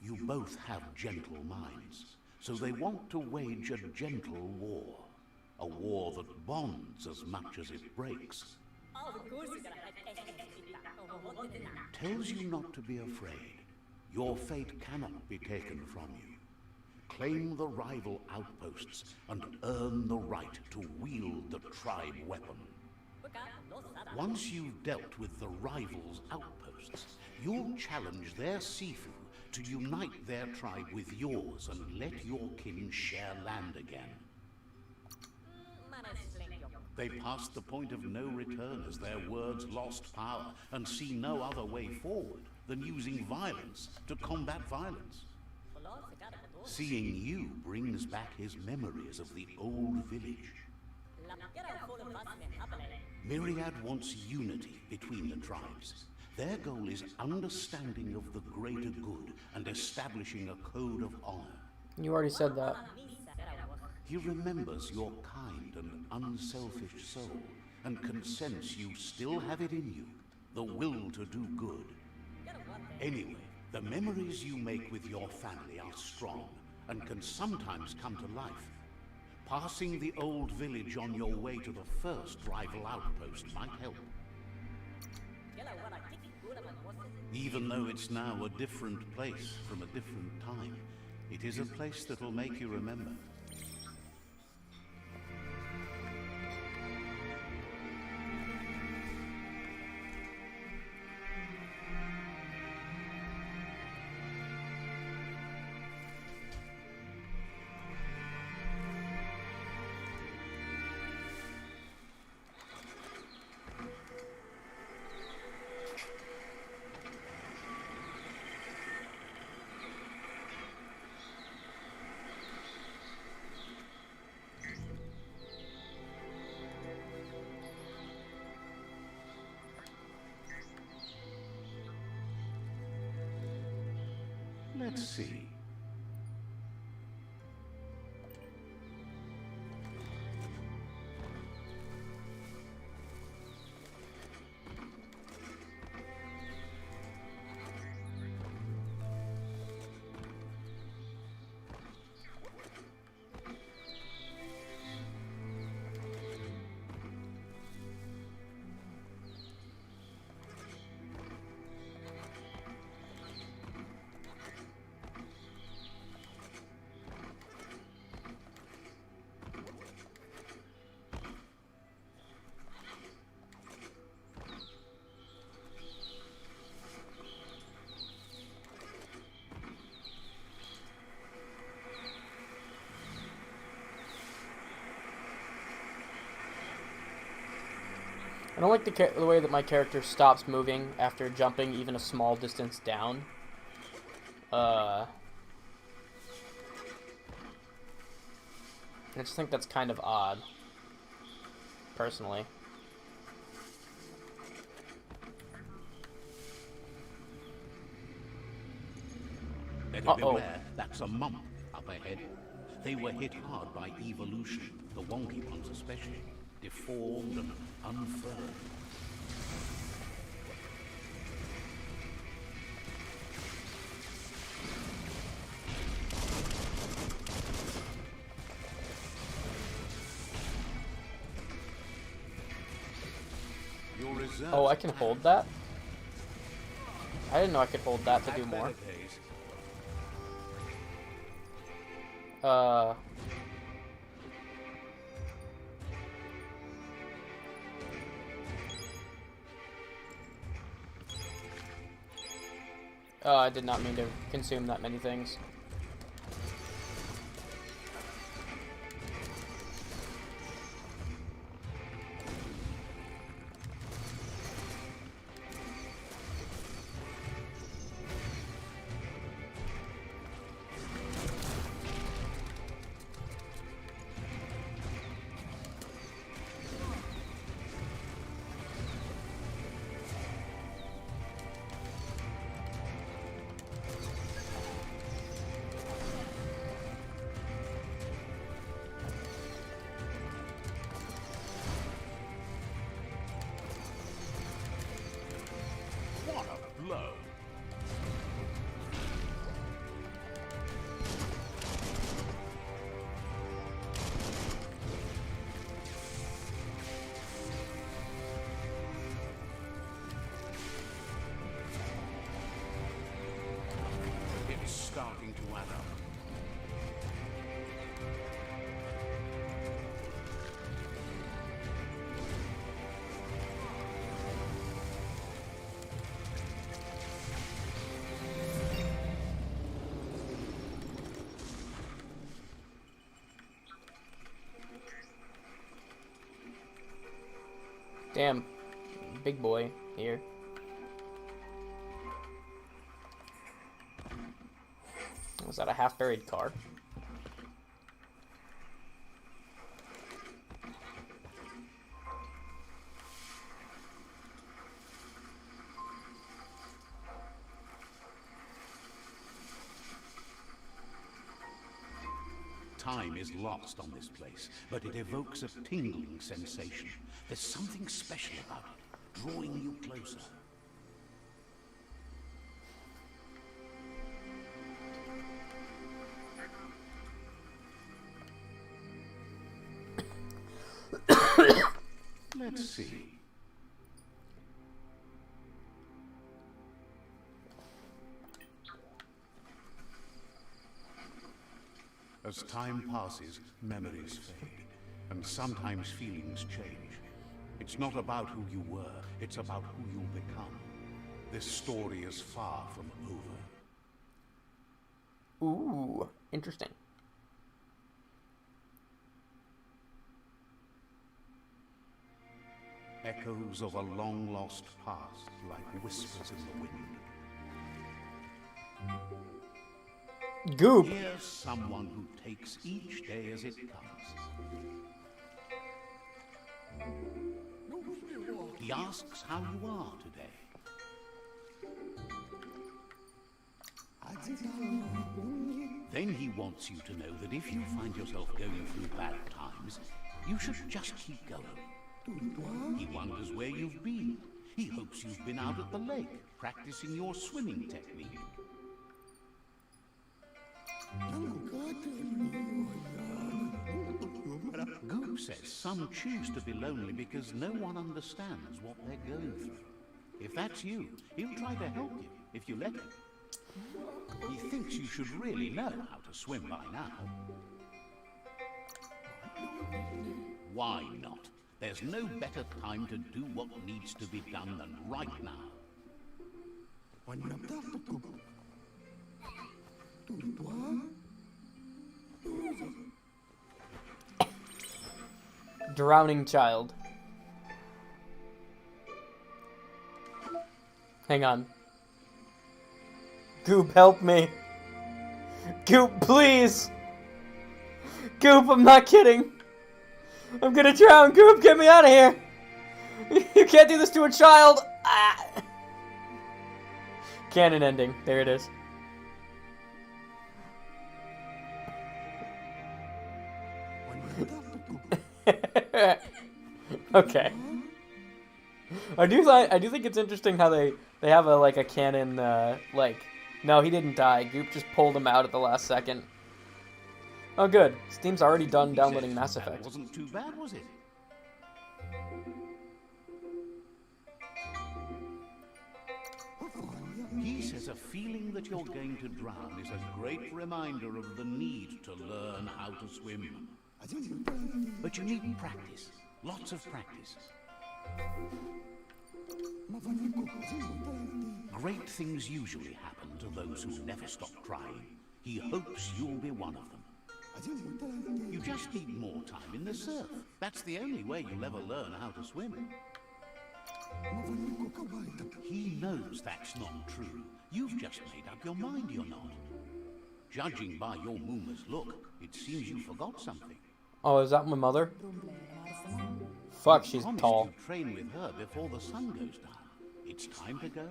You both have gentle minds, so they want to wage a gentle war. A war that bonds as much as it breaks. Tells you not to be afraid. Your fate cannot be taken from you. Claim the rival outposts and earn the right to wield the tribe weapon. Once you've dealt with the rival's outposts, you'll challenge their Sifu to unite their tribe with yours and let your kin share land again. They passed the point of no return as their words lost power and see no other way forward than using violence to combat violence. Seeing you brings back his memories of the old village. Myriad wants unity between the tribes. Their goal is understanding of the greater good and establishing a code of honor. You already said that. He remembers your kind and unselfish soul and can sense you still have it in you, the will to do good. Anyway, the memories you make with your family are strong and can sometimes come to life. Passing the old village on your way to the first rival outpost might help. Even though it's now a different place from a different time, it is a place that'll make you remember. Let's see. I don't like the way that my character stops moving after jumping even a small distance down. I just think that's kind of odd, personally. Better beware, that's a monk up ahead. They were hit hard by evolution, the wonky ones especially, deformed and unfurled. Your reserves Oh, I can hold that? I didn't know I could hold that to do more. days. I did not mean to consume that many things. What a blow! It's starting to add up. Damn, big boy here. Was that a half-buried car? Time is lost on this place, but it evokes a tingling sensation. There's something special about it, drawing you closer. Let's see. As time passes, memories fade, and sometimes feelings change. It's not about who you were, it's about who you'll become. This story is far from over. Ooh, interesting. Echoes of a long-lost past, like whispers in the wind. Goop! Here's someone who takes each day as it comes. He asks how you are today. Then he wants you to know that if you find yourself going through bad times, you should just keep going. He wonders where you've been. He hopes you've been out at the lake, practicing your swimming technique. Goop says some choose to be lonely because no one understands what they're going through. If that's you, he'll try to help you if you let him. He thinks you should really know how to swim by now. Why not? There's no better time to do what needs to be done than right now. Drowning child. Hang on. Goop, help me. Goop, please. Goop, I'm not kidding. I'm gonna drown. Goop, get me out of here. You can't do this to a child. Ah. Canon ending. There it is. Okay. I do think it's interesting how they have a canon no, he didn't die. Goop just pulled him out at the last second. Oh good. Steam's already done downloading Mass Effect. Wasn't too bad, was it? He says a feeling that you're going to drown is a great reminder of the need to learn how to swim. But you need practice. Lots of practice. Great things usually happen to those who never stop trying. He hopes you'll be one of them. You just need more time in the surf. That's the only way you'll ever learn how to swim. He knows that's not true. You've just made up your mind you're not. Judging by your Mooma's look, it seems you forgot something. Oh, is that my mother? Fuck, she's tall. You train with her before the sun goes down. It's time to go.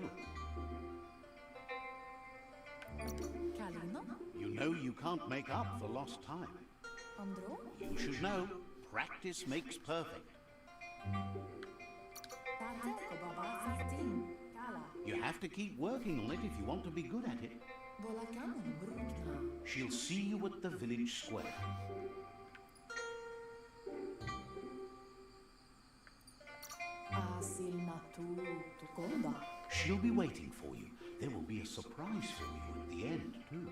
You know you can't make up for lost time. You should know, practice makes perfect. You have to keep working on it if you want to be good at it. She'll see you at the village square. She'll be waiting for you. There will be a surprise for you at the end, too.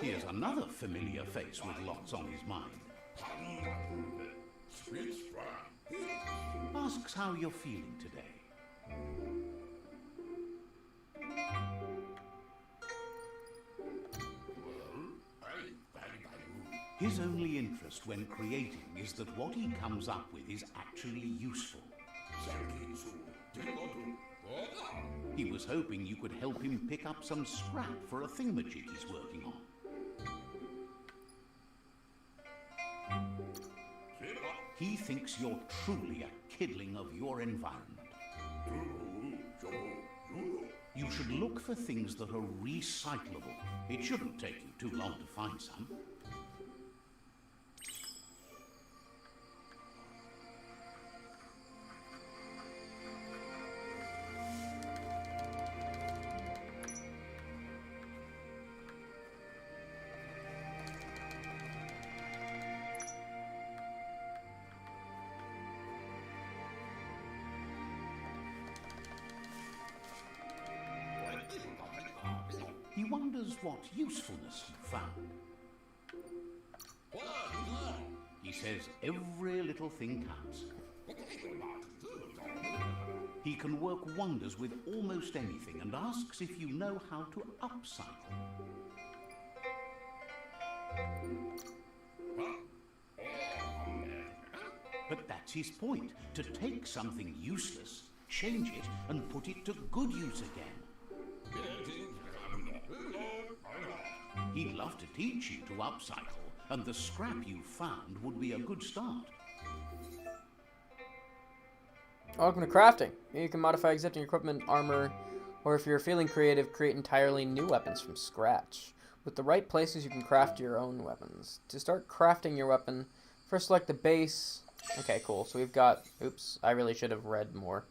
Here's another familiar face with lots on his mind. Asks how you're feeling today. His only interest when creating is that what he comes up with is actually useful. He was hoping you could help him pick up some scrap for a thingamajig he's working on. He thinks you're truly a kidling of your environment. You should look for things that are recyclable. It shouldn't take you too long to find some. He wonders what usefulness you found. He says every little thing counts. He can work wonders with almost anything and asks if you know how to upcycle. But that's his point, to take something useless, change it, and put it to good use again. He'd love to teach you to upcycle, and the scrap you found would be a good start. Welcome to crafting. You can modify existing equipment, armor, or if you're feeling creative, create entirely new weapons from scratch. With the right places, you can craft your own weapons. To start crafting your weapon, first select the base. Okay, cool. So we've got... Oops, I really should have read more.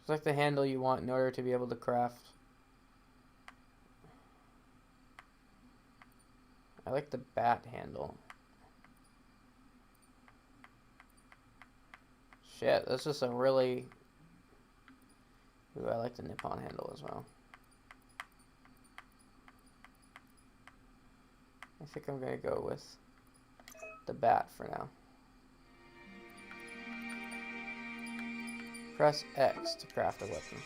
Select the handle you want in order to be able to craft. I like the bat handle. Shit, this is a really... Ooh, I like the Nippon handle as well. I think I'm gonna go with the bat for now. Press X to craft a weapon.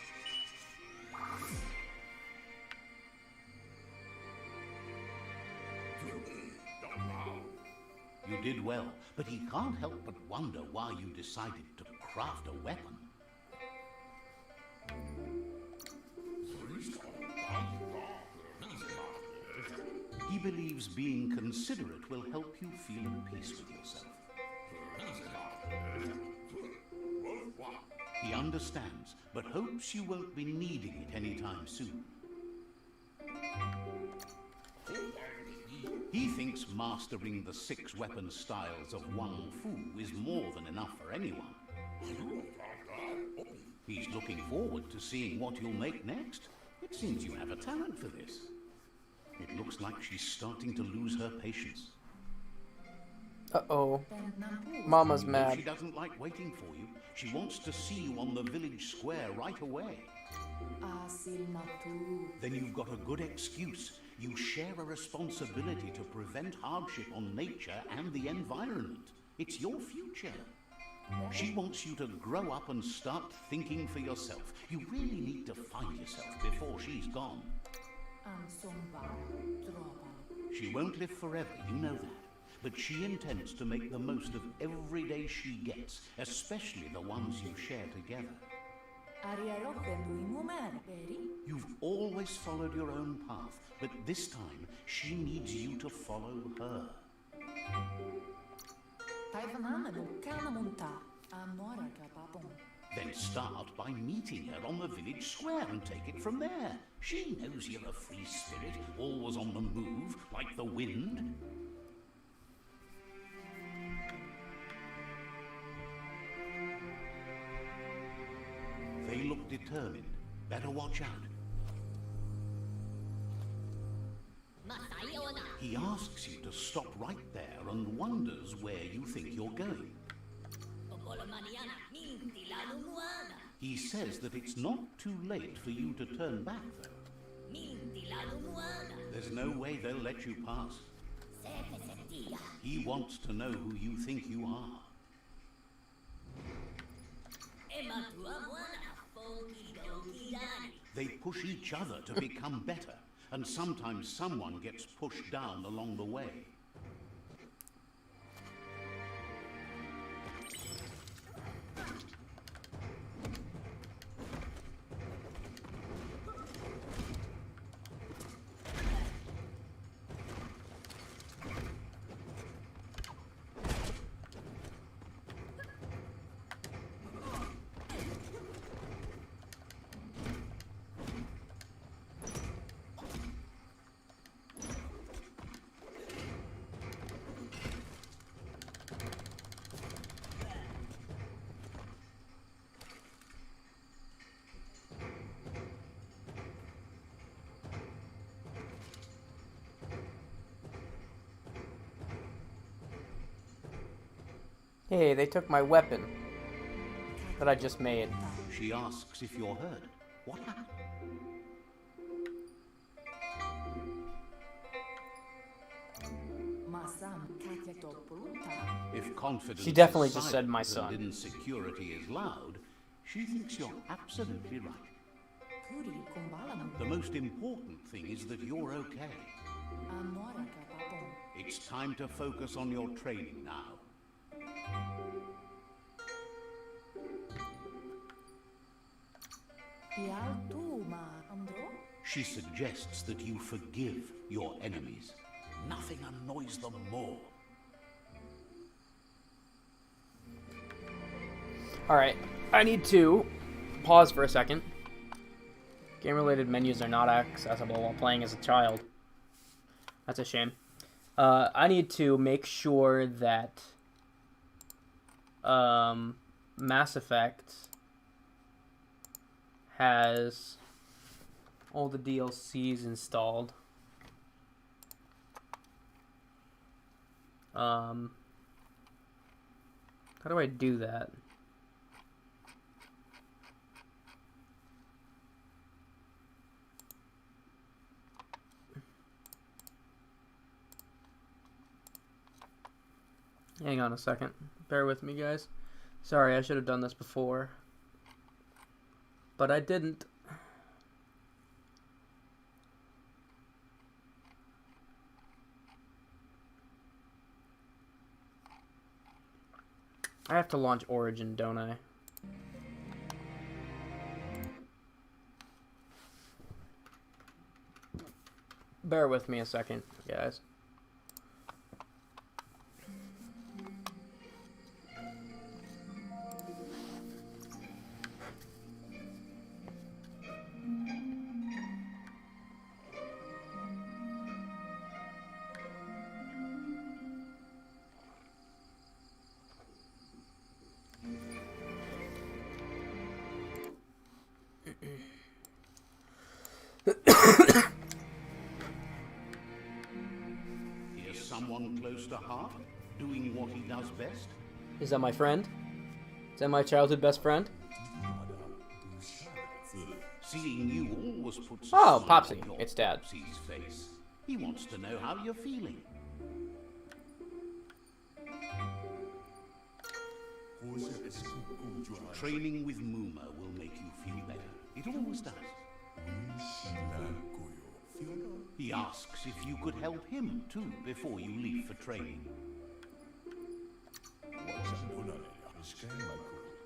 You did well, but he can't help but wonder why you decided to craft a weapon. He believes being considerate will help you feel at peace with yourself. He understands, but hopes you won't be needing it anytime soon. He thinks mastering the 6 weapon styles of Wang Fu is more than enough for anyone. He's looking forward to seeing what you'll make next. It seems you have a talent for this. It looks like she's starting to lose her patience. Uh-oh. Mama's mad. She doesn't like waiting for you. She wants to see you on the village square right away. Then you've got a good excuse. You share a responsibility to prevent hardship on nature and the environment. It's your future. She wants you to grow up and start thinking for yourself. You really need to find yourself before she's gone. She won't live forever, you know that. But she intends to make the most of every day she gets, especially the ones you share together. You've always followed your own path, but this time she needs you to follow her. Then start by meeting her on the village square and take it from there. She knows you're a free spirit, always on the move, like the wind. They look determined. Better watch out. He asks you to stop right there and wonders where you think you're going. He says that it's not too late for you to turn back, though. There's no way they'll let you pass. He wants to know who you think you are. They push each other to become better, and sometimes someone gets pushed down along the way. Hey, they took my weapon that I just made. She asks if you're hurt. What happened? If confidence She definitely is just said my silent son. and insecurity is loud, she thinks you're absolutely right. The most important thing is that you're okay. It's time to focus on your training now. She suggests that you forgive your enemies. Nothing annoys them more. Alright, I need to pause for a second. Game-related menus are not accessible while playing as a child. That's a shame. I need to make sure that Mass Effect has all the DLCs installed. How do I do that? Hang on a second. Bear with me, guys. Sorry, I should have done this before. but I didn't. I have to launch Origin, don't I? Bear with me a second, guys. Here's someone close to heart, doing what he does best. Is that my friend? Is that my childhood best friend? Seeing you always puts a Oh, smile Popsy. on your It's Dad. Popsy's face. He wants to know how you're feeling. Training with Muma will make you feel better. It always does. He asks if you could help him too before you leave for training.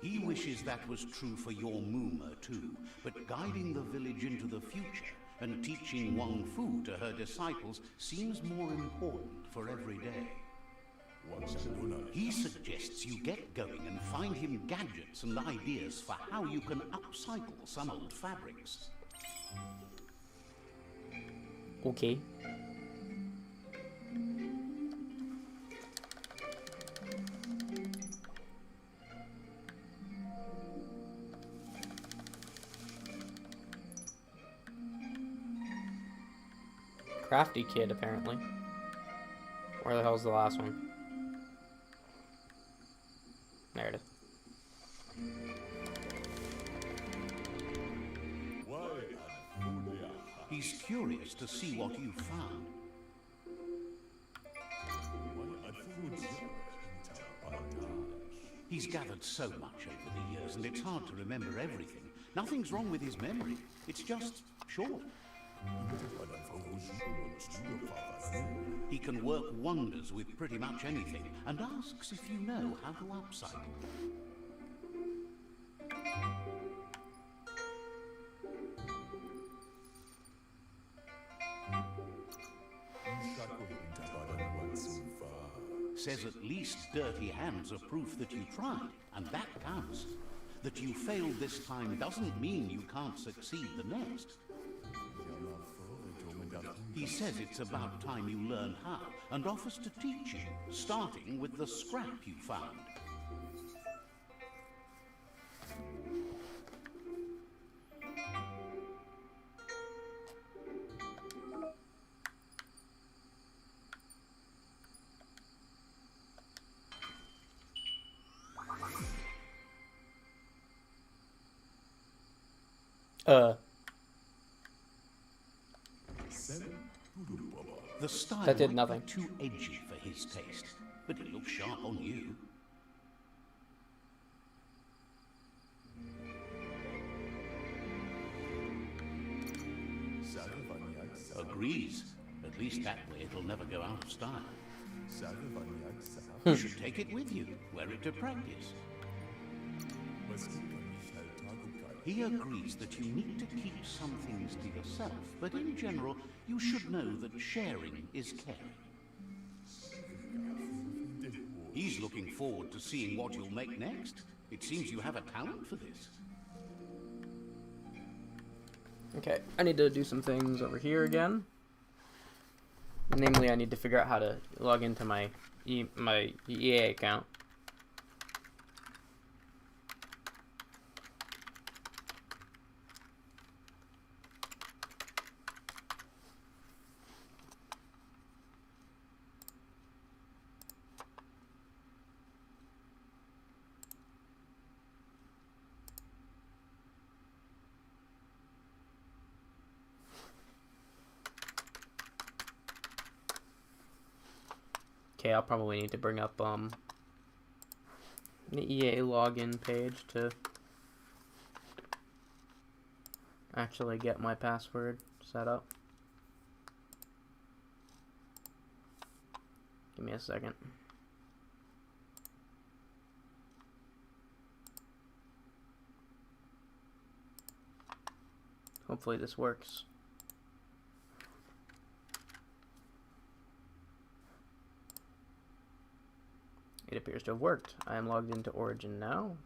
He wishes that was true for your Muma too, but guiding the village into the future and teaching Wang Fu to her disciples seems more important for every day. He suggests you get going and find him gadgets and ideas for how you can upcycle some old fabrics. Okay. Crafty kid, apparently. Where the hell's the last one? There it is. He's curious to see what you found. He's gathered so much over the years, and it's hard to remember everything. Nothing's wrong with his memory. It's just short. He can work wonders with pretty much anything, and asks if you know how to upcycle. Says at least dirty hands are proof that you tried, and that counts. That you failed this time doesn't mean you can't succeed the next. He says it's about time you learn how, and offers to teach you, starting with the scrap you found. The style That did might nothing. be too edgy for his taste, but it looks sharp on you. Agrees. At least that way it'll never go out of style. You should take it with you, wear it to practice. He agrees that you need to keep some things to yourself, but in general, you should know that sharing is caring. He's looking forward to seeing what you'll make next. It seems you have a talent for this. Okay, I need to do some things over here again. Namely, I need to figure out how to log into my EA account. Okay, I'll probably need to bring up the EA login page to actually get my password set up. Give me a second. Hopefully this works. It appears to have worked. I am logged into Origin now.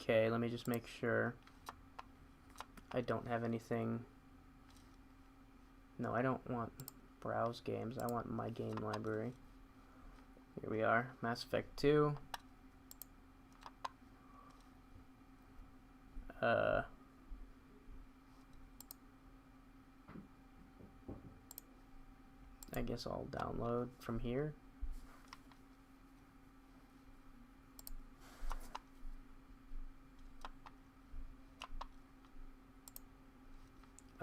Okay, let me just make sure I don't have anything. No, I don't want browse games. I want my game library. Here we are, Mass Effect 2. I guess I'll download from here.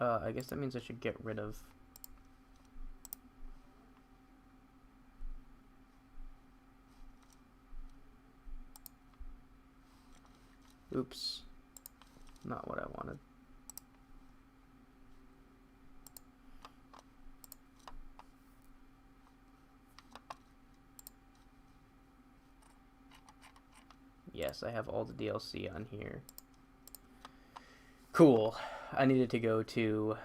I guess that means I should get rid of oops, not what I wanted. Yes, I have all the DLC on here. Cool. I needed to go to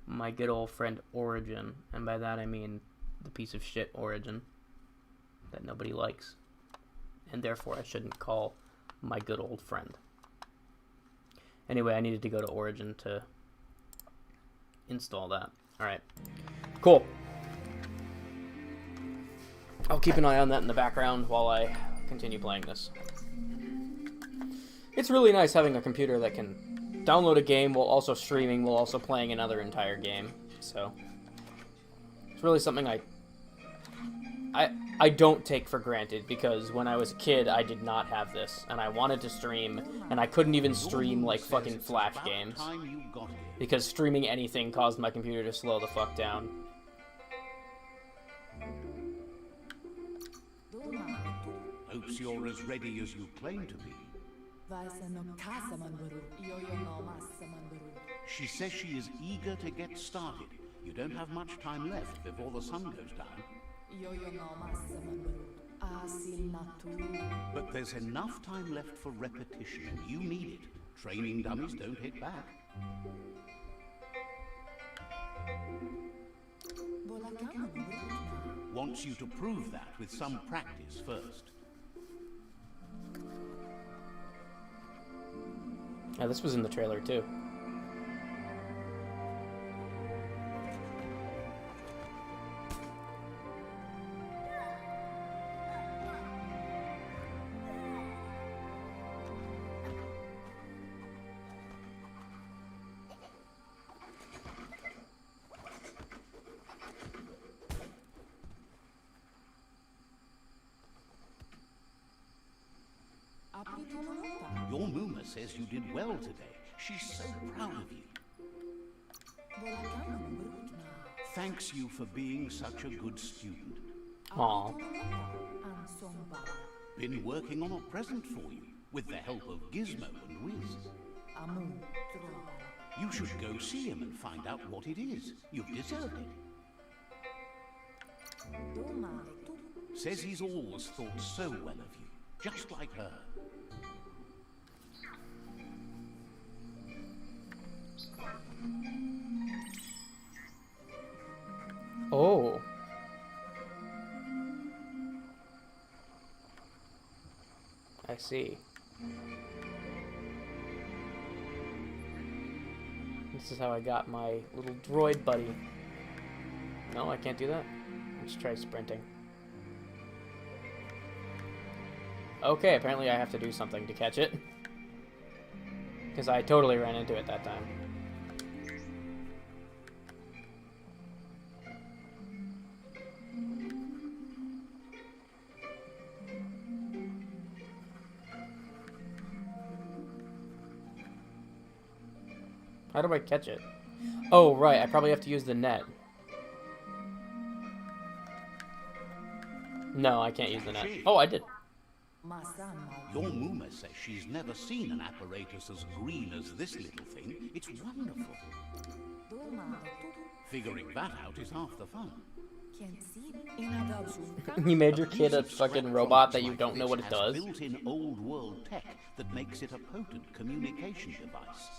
my good old friend Origin, and by that I mean the piece of shit Origin that nobody likes, and therefore I shouldn't call my good old friend. Anyway, I needed to go to Origin to install that. Alright. Cool. I'll keep an eye on that in the background while I continue playing this. It's really nice having a computer that can download a game while also streaming, while also playing another entire game. So, it's really something I don't take for granted, because when I was a kid, I did not have this, and I wanted to stream, and I couldn't even stream, like, fucking Flash games, because streaming anything caused my computer to slow the fuck down. Hopes you're as ready as you claim to be. She says she is eager to get started. You don't have much time left before the sun goes down. But there's enough time left for repetition, and you need it. Training dummies don't hit back. Wants you to prove that with some practice first. Yeah, this was in the trailer too. Your Muma says you did well today. She's so proud of you. Thanks you for being such a good student. Aw. Been working on a present for you, with the help of Gizmo and Wiz. You should go see him and find out what it is. You've deserved it. Says he's always thought so well of you, just like her. Oh. I see. This is how I got my little droid buddy. No, I can't do that. Let's try sprinting. Okay, apparently I have to do something to catch it. Because I totally ran into it that time. How do I catch it? Oh, right. I probably have to use the net. No, I can't use the net. Oh, I did. Your Muma says she's never seen an apparatus as green as this little thing. It's wonderful. Figuring that out is half the fun. You made your kid a fucking robot that you don't know what it does? Built-in old world tech that makes it a potent communication device.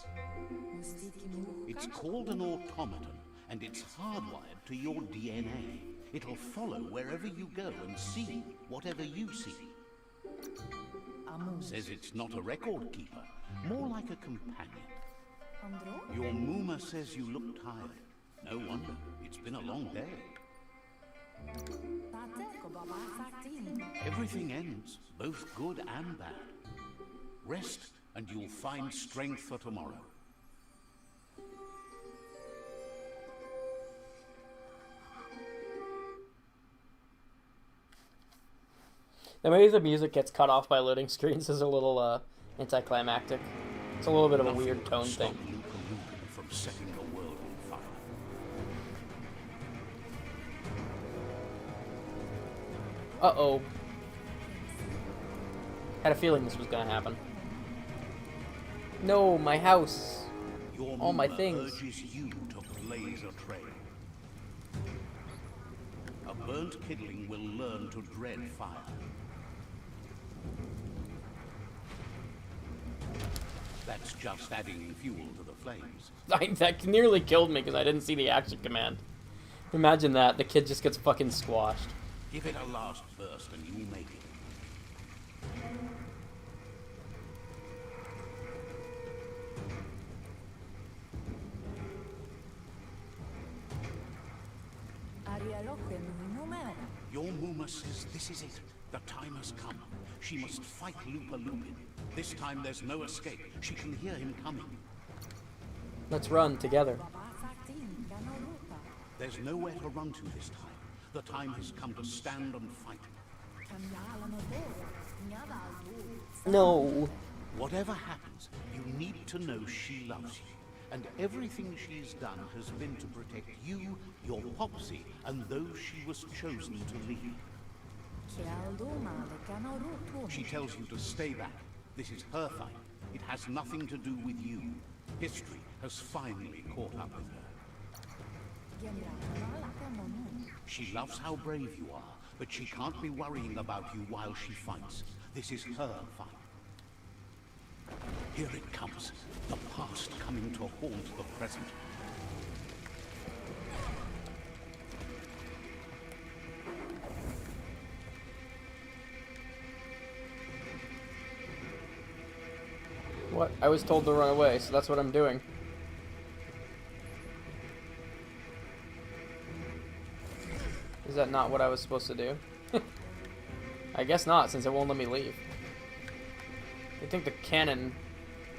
It's called an automaton, and it's hardwired to your DNA. It'll follow wherever you go and see whatever you see. Says it's not a record keeper, more like a companion. Your Muma says you look tired. No wonder, it's been a long day. Everything ends, both good and bad. Rest, and you'll find strength for tomorrow. The way the music gets cut off by loading screens is a little anticlimactic. It's a little bit of a weird tone thing. From setting the world on fire. Uh-oh. Had a feeling this was gonna happen. No, my house. Your All my Muma things. urges you to blaze a trail. A burnt kidling will learn to dread fire. That's just adding fuel to the flames. That nearly killed me because I didn't see the action command. Imagine that. The kid just gets fucking squashed. Give it a last burst and you'll make it. Your Muma says this is it. The time has come. She must fight Lupa Lupin. This time there's no escape. She can hear him coming. Let's run together. There's nowhere to run to this time. The time has come to stand and fight. No. Whatever happens, you need to know she loves you. And everything she's done has been to protect you, your Popsy, and those she was chosen to lead. She tells you to stay back. This is her fight. It has nothing to do with you. History has finally caught up with her. She loves how brave you are, but she can't be worrying about you while she fights. This is her fight. Here it comes. The past coming to haunt the present. What? I was told to run away, so that's what I'm doing. Is that not what I was supposed to do? I guess not, since it won't let me leave. I think the canon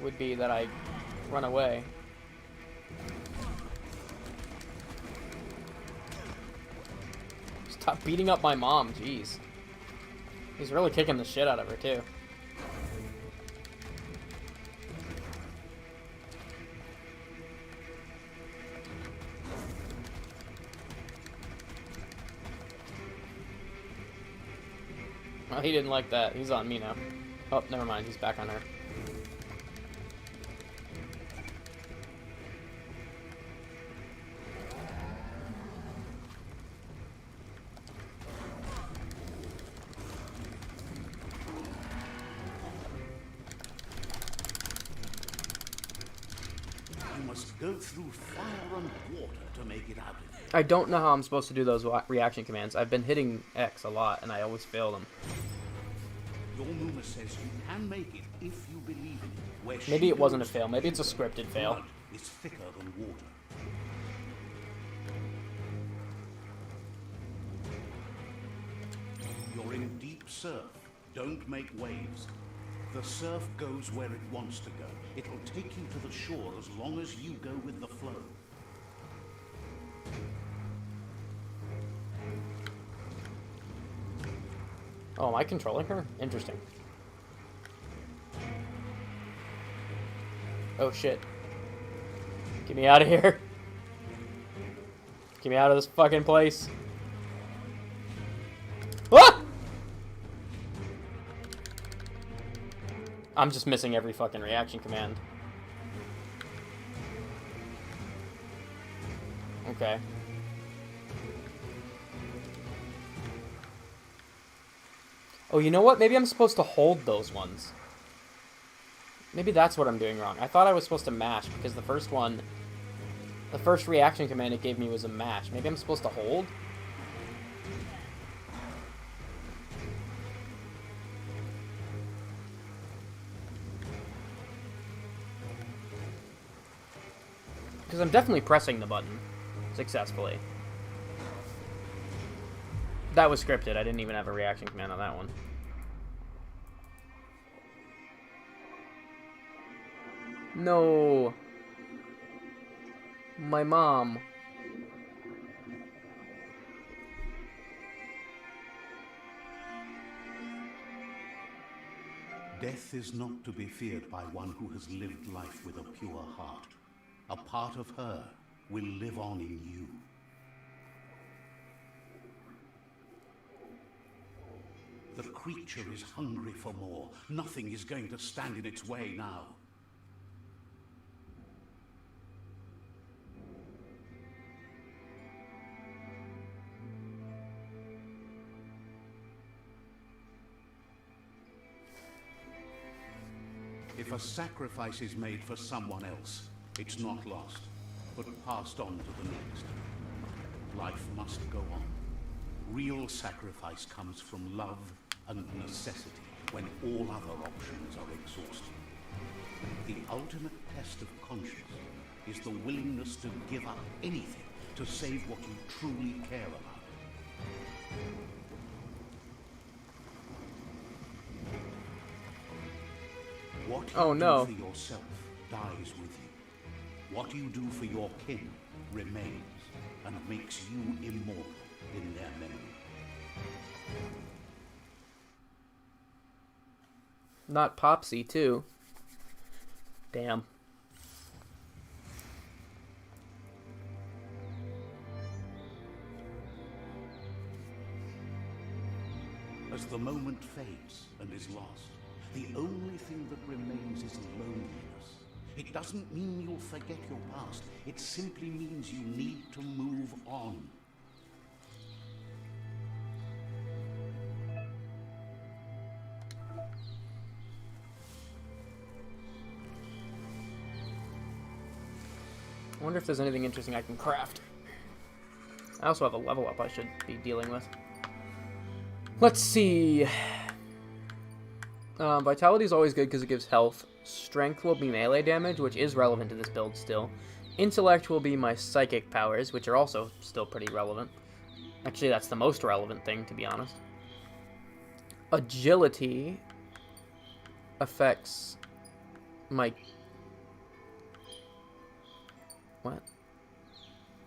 would be that I run away. Stop beating up my mom, jeez. He's really kicking the shit out of her, too. Well, he didn't like that. He's on me now. Oh, never mind. He's back on her. You must go through fire and water to make it out of here. I don't know how I'm supposed to do those reaction commands. I've been hitting X a lot, and I always fail them. Your Muma says you can make it if you believe in it. Where Maybe she it wasn't a goes, fail. Maybe it's a scripted fail. blood is thicker than water. You're in deep surf. Don't make waves. The surf goes where it wants to go. It'll take you to the shore as long as you go with the flow. Oh, am I controlling her? Interesting. Oh shit. Get me out of here. Get me out of this fucking place. Ah! I'm just missing every fucking reaction command. Okay. Oh, you know what? Maybe I'm supposed to hold those ones. Maybe that's what I'm doing wrong. I thought I was supposed to mash, because the first one... The first reaction command it gave me was a mash. Maybe I'm supposed to hold? Because I'm definitely pressing the button successfully. That was scripted. I didn't even have a reaction command on that one. No. My mom. Death is not to be feared by one who has lived life with a pure heart. A part of her will live on in you. The creature is hungry for more. Nothing is going to stand in its way now. If a sacrifice is made for someone else, it's not lost, but passed on to the next. Life must go on. Real sacrifice comes from love and necessity when all other options are exhausted. The ultimate test of conscience is the willingness to give up anything to save what you truly care about. What you do for yourself dies with you. What you do for your kin remains and makes you immortal in their memory. Not Popsy, too. Damn. As the moment fades and is lost, the only thing that remains is loneliness. It doesn't mean you'll forget your past. It simply means you need to move on. I wonder if there's anything interesting I can craft. I also have a level up I should be dealing with. Let's see. Vitality is always good because it gives health. Strength will be melee damage, which is relevant to this build still. Intellect will be my psychic powers, which are also still pretty relevant. Actually, that's the most relevant thing, to be honest. Agility affects my... What?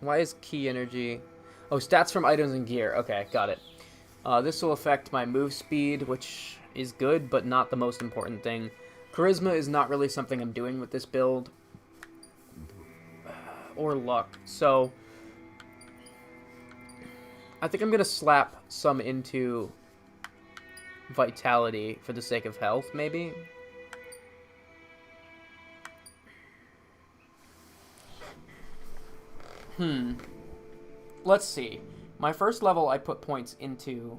Why is key energy... Oh, stats from items and gear. Okay, got it. This will affect my move speed, which is good, but not the most important thing. Charisma is not really something I'm doing with this build. Or luck. So, I think I'm going to slap some into vitality for the sake of health, maybe. Let's see. My first level, I put points into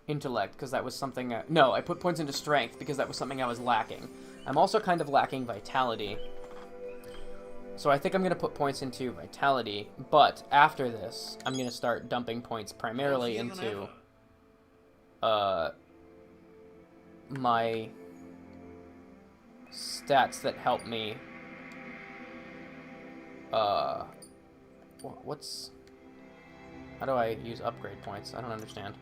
intellect, because that was something... no, I put points into strength, because that was something I was lacking. I'm also kind of lacking vitality. So I think I'm going to put points into vitality, but after this, I'm going to start dumping points primarily into... my stats that help me... what's... How do I use upgrade points? I don't understand.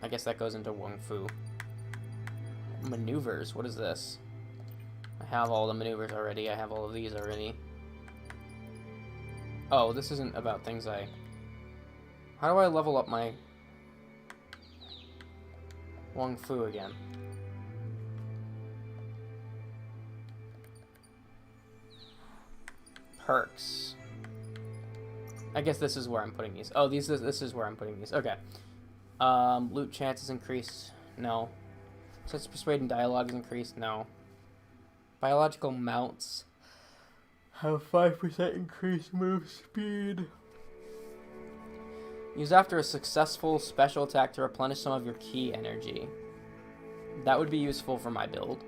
I guess that goes into Wung Fu. Maneuvers, what is this? I have all the maneuvers already. I have all of these already. Oh, this isn't about things I... How do I level up my Wung Fu again? perks. I guess this is where I'm putting these. Oh, this is where I'm putting these. Okay. Loot chances increased. No. Such persuade and dialogue is increased. No. Biological mounts have 5% increased move speed. Use after a successful special attack to replenish some of your key energy. That would be useful for my build.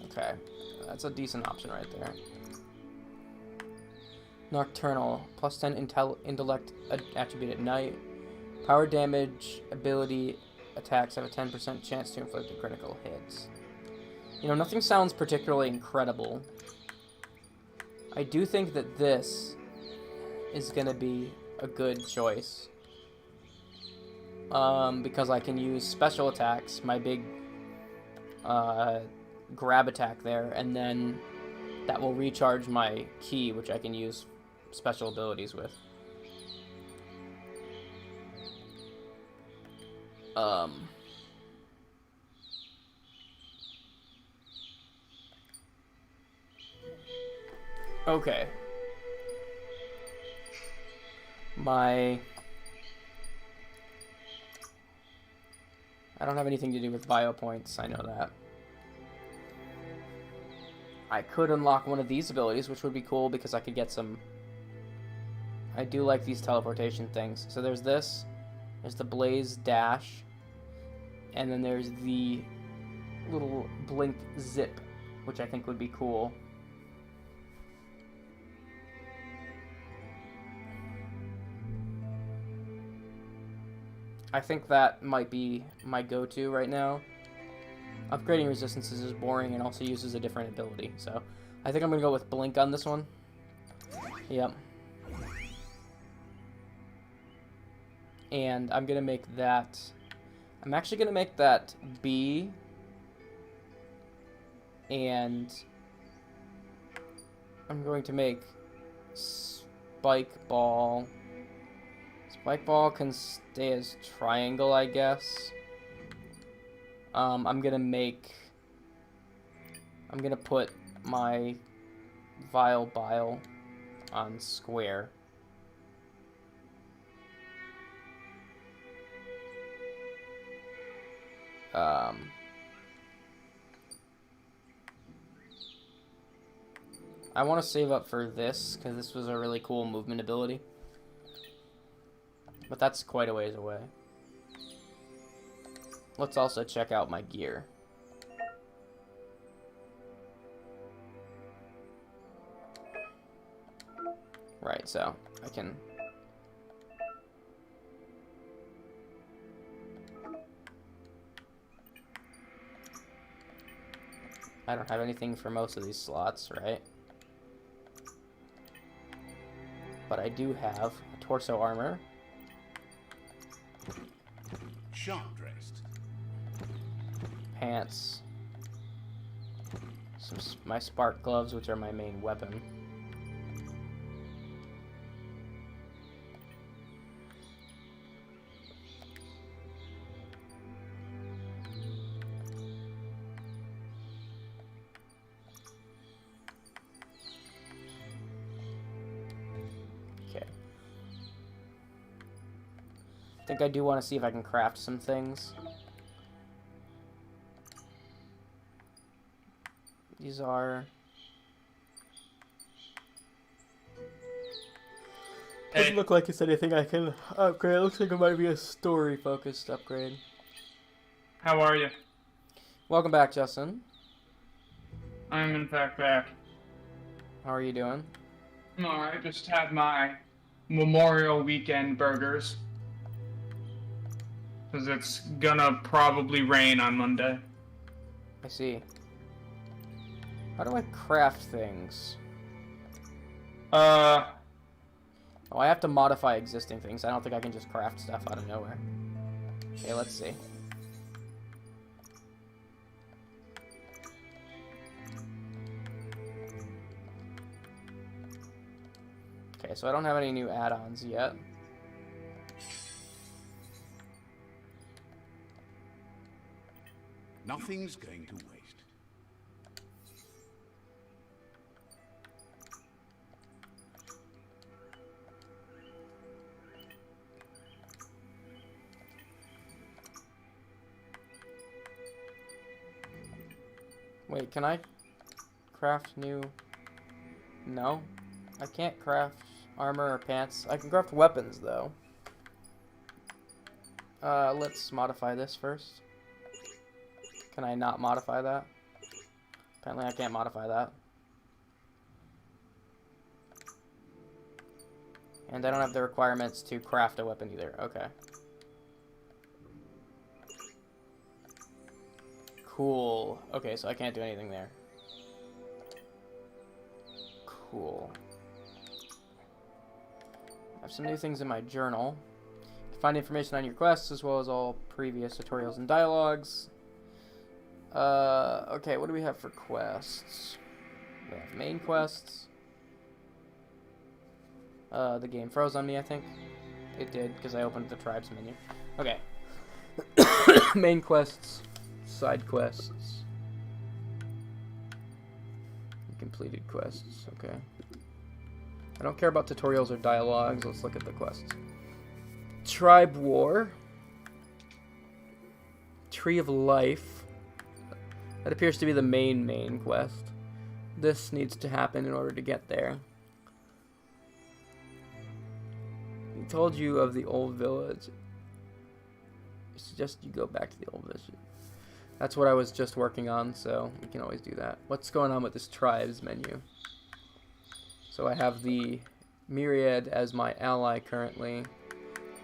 Okay, that's a decent option right there. Nocturnal, plus 10 intellect attribute at night. Power damage, ability, attacks have a 10% chance to inflict a critical hit. You know, nothing sounds particularly incredible. I do think that this is going to be a good choice. Because I can use special attacks, my big grab attack there, and then that will recharge my key, which I can use special abilities with. Okay. I don't have anything to do with bio points, I know that. I could unlock one of these abilities, which would be cool because I could get some... I do like these teleportation things. So there's this, there's the Blaze Dash, and then there's the little Blink Zip, which I think would be cool. I think that might be my go-to right now. Upgrading resistances is boring and also uses a different ability, so I think I'm gonna go with Blink on this one. Yep. And I'm gonna make that... I'm actually gonna make that B, and I'm going to make Spike Ball. Spike Ball can stay as triangle, I guess. I'm gonna put my Vile Bile on square. I want to save up for this, because this was a really cool movement ability. But that's quite a ways away. Let's also check out my gear. Right, so I can... I don't have anything for most of these slots, right? But I do have a torso armor. Sharp dressed. Pants. My spark gloves, which are my main weapon. Okay. I think I do want to see if I can craft some things. These are... Doesn't look like it's anything I can upgrade. It looks like it might be a story-focused upgrade. How are you? Welcome back, Justin. I'm in fact back. How are you doing? I'm alright, just had my Memorial Weekend burgers. Because it's gonna probably rain on Monday. I see. How do I craft things? Oh, I have to modify existing things. I don't think I can just craft stuff out of nowhere. Okay, let's see. Okay, so I don't have any new add-ons yet. Nothing's going to waste. Wait, can I craft new... No. I can't craft armor or pants. I can craft weapons, though. Let's modify this first. Can I not modify that? Apparently I can't modify that. And I don't have the requirements to craft a weapon either. Okay. Cool. Okay, so I can't do anything there. Cool. I have some new things in my journal. You can find information on your quests as well as all previous tutorials and dialogues. Okay, what do we have for quests? We have main quests. The game froze on me, I think. It did, because I opened the tribes menu. Okay. Main quests. Side quests. Completed quests, okay. I don't care about tutorials or dialogues. Let's look at the quests. Tribe War. Tree of Life. That appears to be the main quest. This needs to happen in order to get there. He told you of the old village. I suggest you go back to the old village. That's what I was just working on, so we can always do that. What's going on with this tribes menu? So I have the Myriad as my ally currently,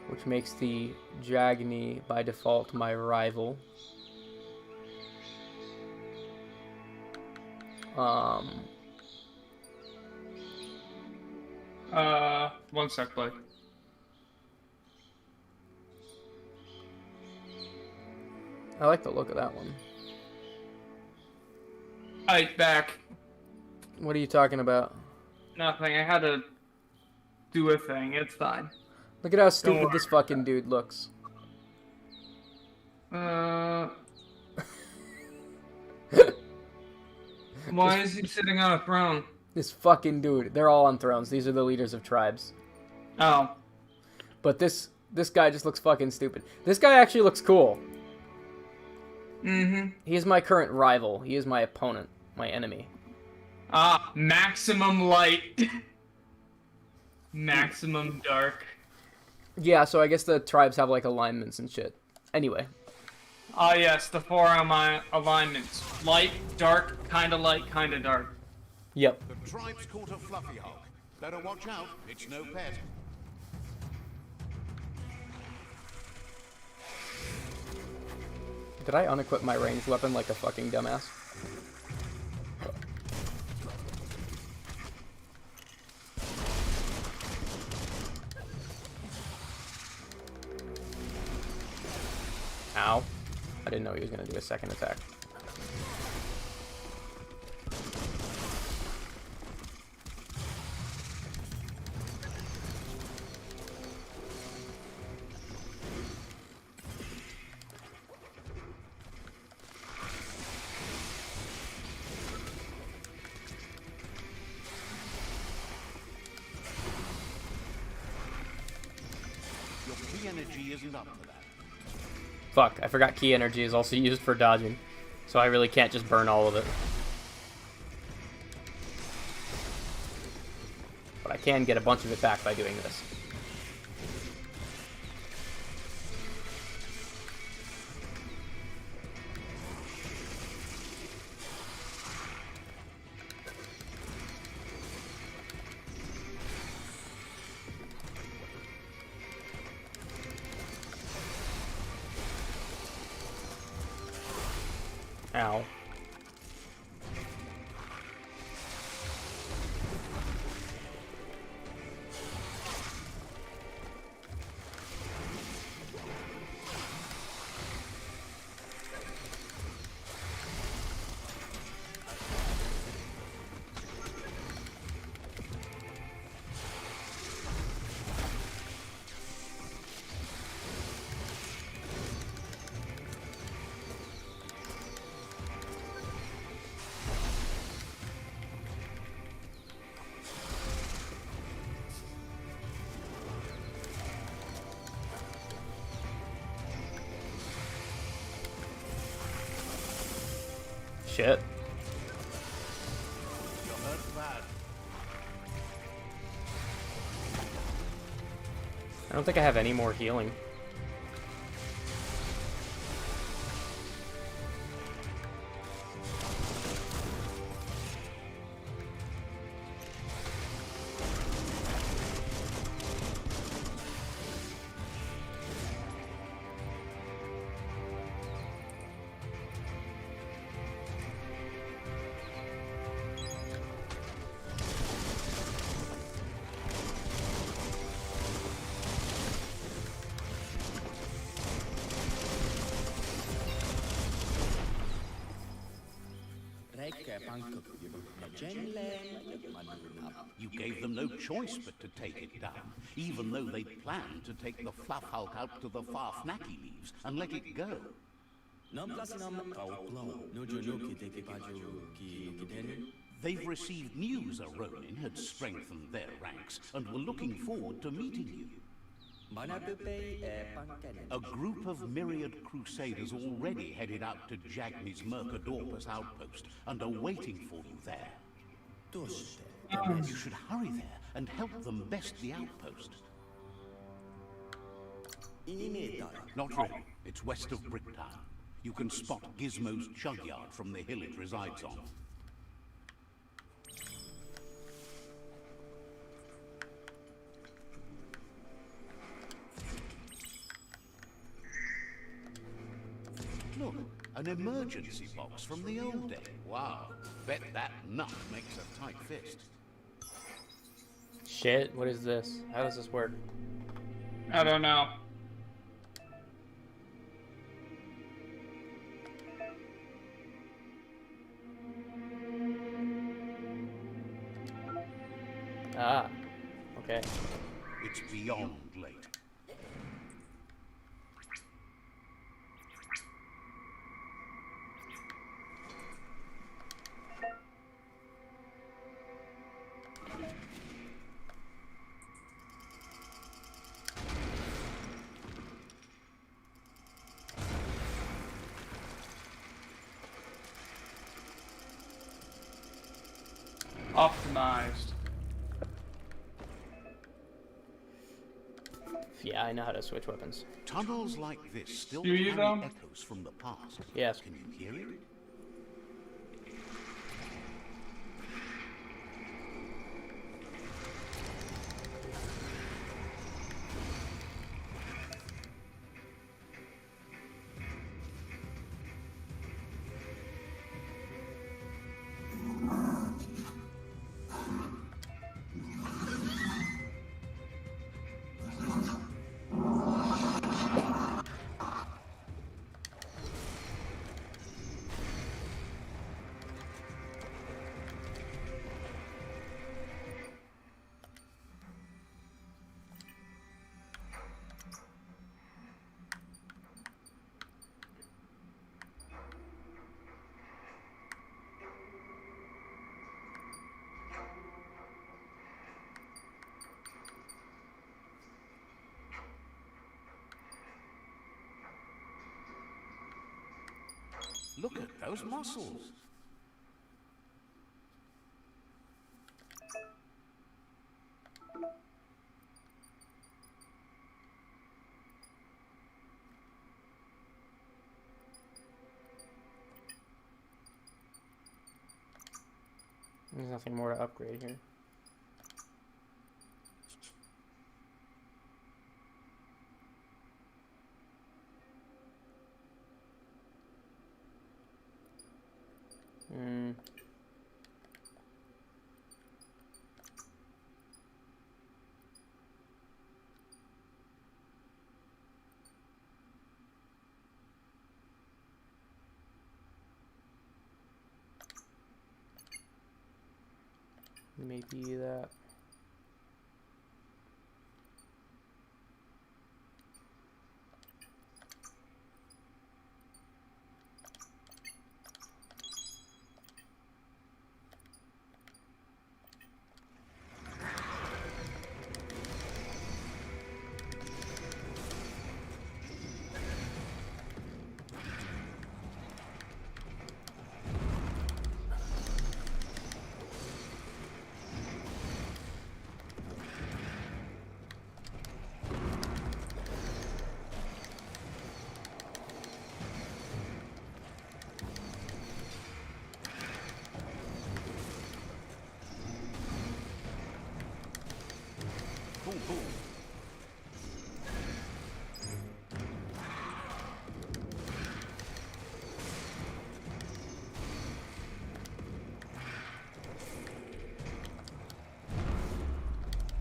which makes the Jagni by default my rival. One sec, Blake. I like the look of that one. Alright, back. What are you talking about? Nothing. I had to do a thing. It's fine. Look at how stupid this fucking dude looks. Why is he sitting on a throne? This fucking dude. They're all on thrones. These are the leaders of tribes. Oh. But this guy just looks fucking stupid. This guy actually looks cool. Mm-hmm. He is my current rival. He is my opponent. My enemy. Ah, maximum light. Maximum dark. Yeah, so I guess the tribes have like alignments and shit. Anyway. Ah, yes, the 4 alignments. Light, dark, kinda light, kinda dark. Yep. The tribe's caught a fluffy hog. Better watch out. It's no pet. Did I unequip my ranged weapon like a fucking dumbass? Ow. I didn't know he was going to do a second attack. Your key energy isn't up for that. Fuck, I forgot key energy is also used for dodging. So I really can't just burn all of it. But I can get a bunch of it back by doing this. Ow. Shit. You're hurt bad. I don't think I have any more healing. You gave them no choice but to take it down, even though they planned to take the Fluff Hulk out to the far Fnacky Leaves and let it go. They've received news a Ronin had strengthened their ranks and were looking forward to meeting you. A group of myriad crusaders already headed out to Jagni's Mercadorpus outpost and are waiting for you there. You should hurry there and help them best the outpost. Not really. It's west of Bricktown. You can spot Gizmo's chug yard from the hill it resides on. Look, an emergency box from the old day. Wow, bet that nut makes a tight fist. Shit, what is this? How does this work? I don't know. Ah, okay. It's beyond late. Optimized. Yeah, I know how to switch weapons. Tunnels like this still Do you, carry though? echoes from the past. Yes. Can you hear it? Look at those muscles. There's nothing more to upgrade here. Maybe that. swimming pool.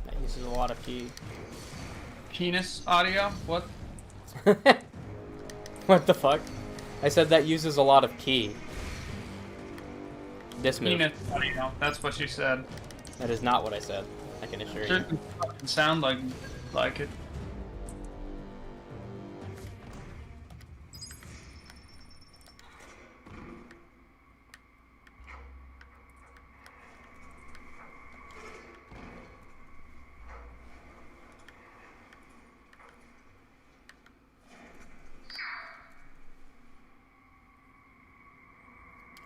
That uses a lot of key. Penis audio? What? What the fuck? I said that uses a lot of key. This move. Penis audio. That's what you said. That is not what I said. I can assure you. Sure didn't fucking sound like it.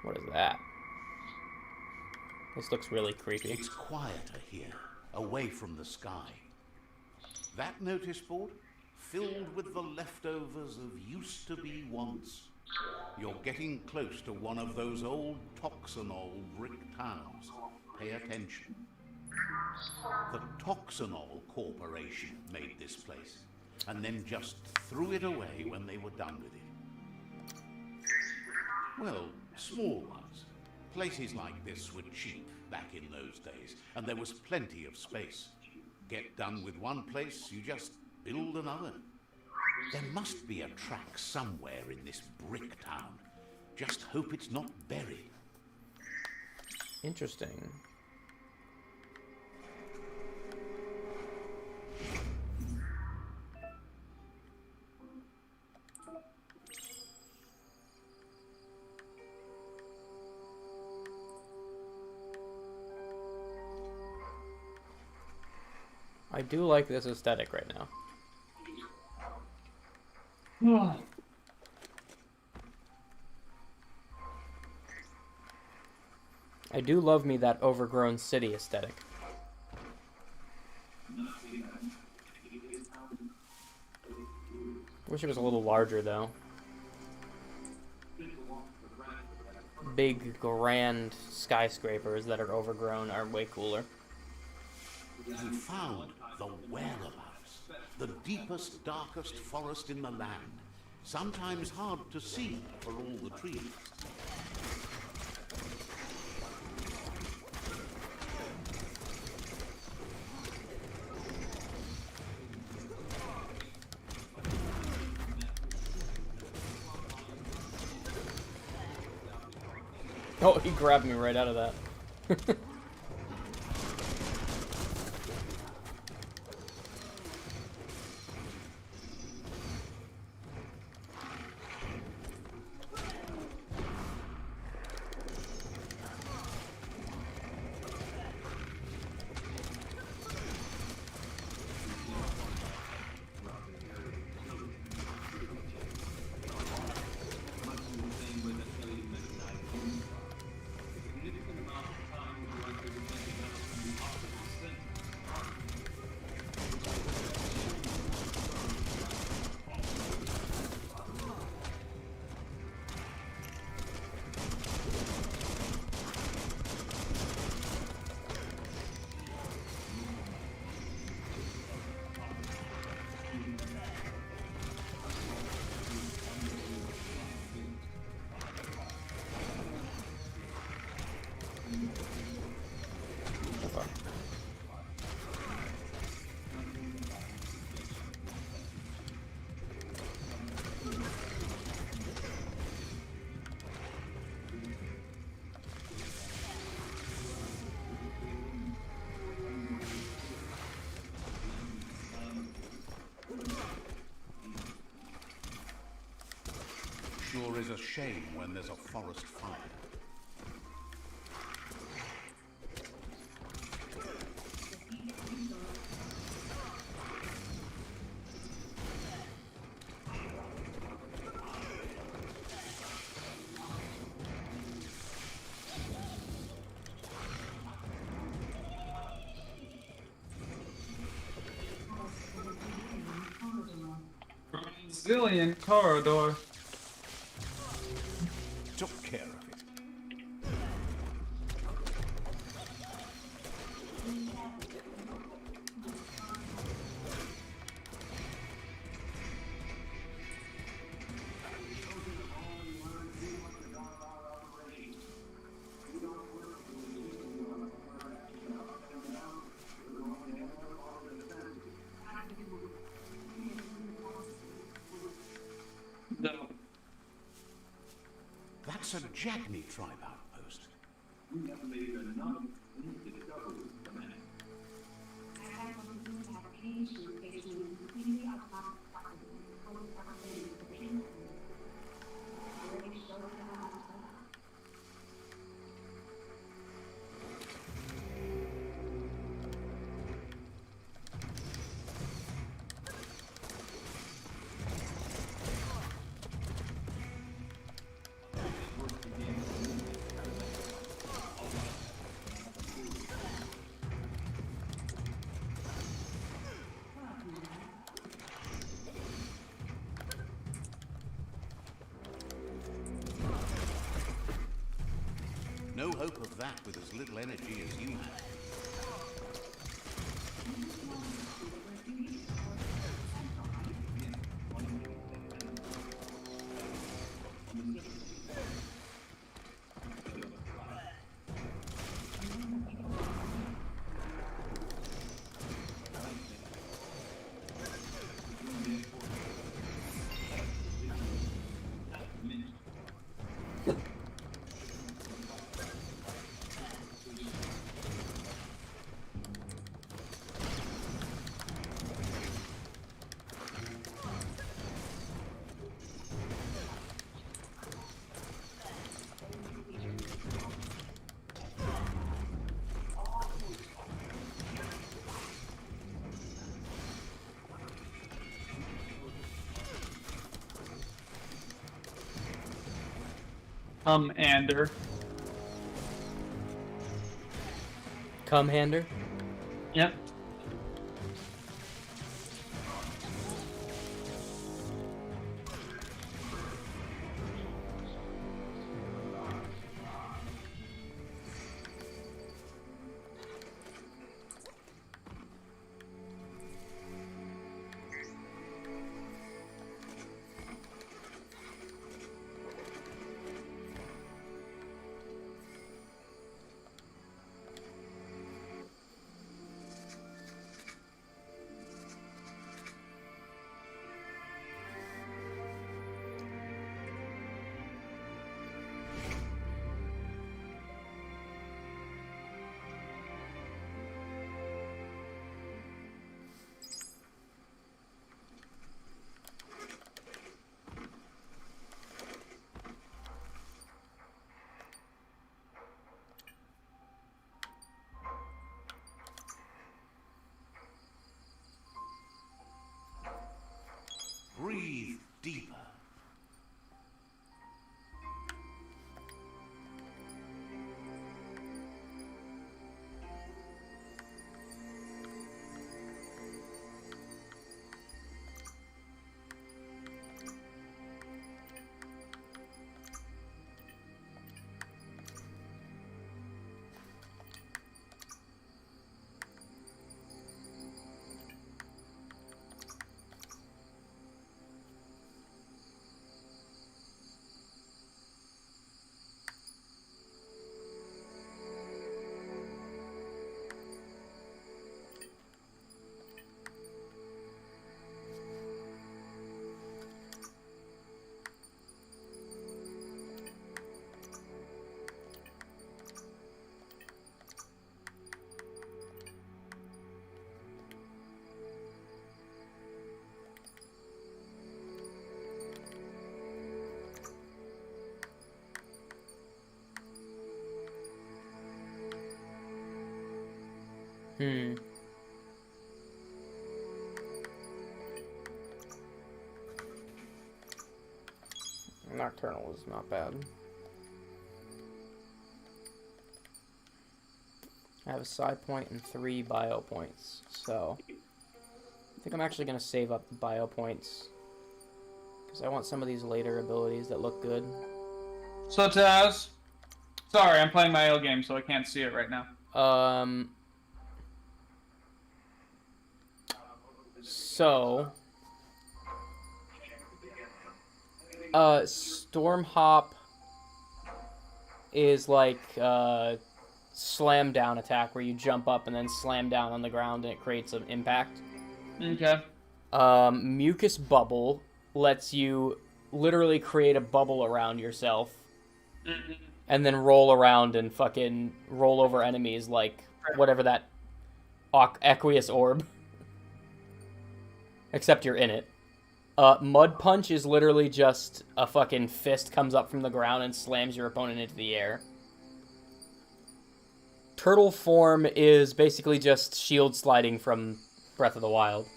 What is that? This looks really creepy. It's quieter here, away from the sky. That notice board, filled with the leftovers of used to be once. You're getting close to one of those old Toxanol brick towns. Pay attention. The Toxanol Corporation made this place, and then just threw it away when they were done with it. Well, small ones. Places like this were cheap back in those days, and there was plenty of space. Get done with one place, you just build another. There must be a track somewhere in this brick town. Just hope it's not buried. Interesting. I do like this aesthetic right now. I do love me that overgrown city aesthetic. Wish it was a little larger though. Big, grand skyscrapers that are overgrown are way cooler. You found the whereabouts, the deepest, darkest forest in the land. Sometimes hard to see for all the trees. Oh, he grabbed me right out of that. Sure is a shame when there's a forest fire. Brazilian corridor. Took care of it. That's a Jackney tribe outpost. No hope of that with as little energy as you have. Ander. Hander. Yep. Breathe deeper. Nocturnal is not bad. I have a side point and 3 bio points, so I think I'm actually going to save up the bio points because I want some of these later abilities that look good. So Taz, sorry, I'm playing my L game, so I can't see it right now. So Storm Hop is like slam down attack where you jump up and then slam down on the ground and it creates an impact. Okay. Mucus Bubble lets you literally create a bubble around yourself and then roll around and fucking roll over enemies like whatever that aqueous orb. Except you're in it. Mud Punch is literally just a fucking fist comes up from the ground and slams your opponent into the air. Turtle Form is basically just shield sliding from Breath of the Wild.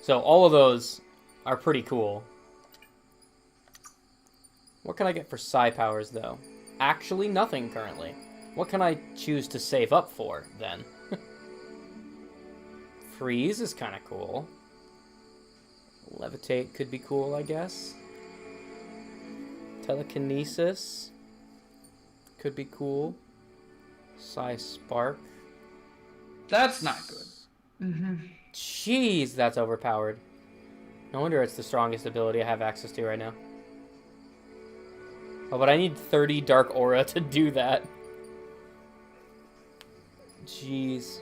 So all of those are pretty cool. What can I get for Psi powers, though? Actually, nothing currently. What can I choose to save up for, then? Freeze is kind of cool. Levitate could be cool, I guess. Telekinesis could be cool. Psi Spark. That's not good. Jeez, that's overpowered. No wonder it's the strongest ability I have access to right now. Oh, but I need 30 Dark Aura to do that. Jeez.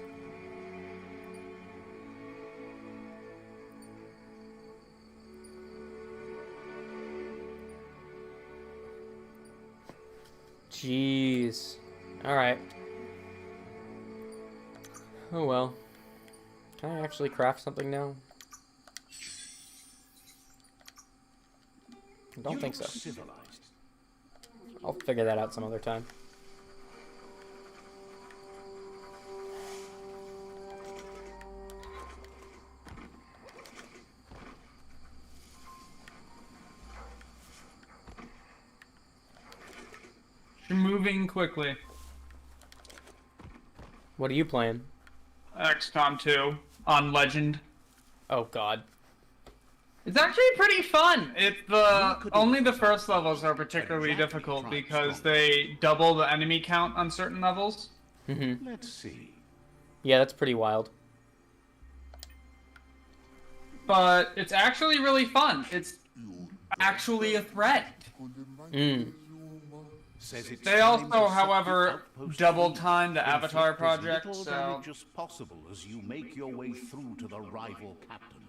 Jeez. Alright. Oh well. Can I actually craft something now? I don't think so. Civilized. I'll figure that out some other time. You're moving quickly. What are you playing? XCOM 2 on Legend. Oh god. It's actually pretty fun. It's only the first levels are particularly difficult because they double the enemy count on certain levels. Mm-hmm. Let's see. Yeah, that's pretty wild. But it's actually really fun. It's actually a threat. Mm. They also, however, double time the Avatar project, Little so... damage as possible as you make your way through to the rival captain.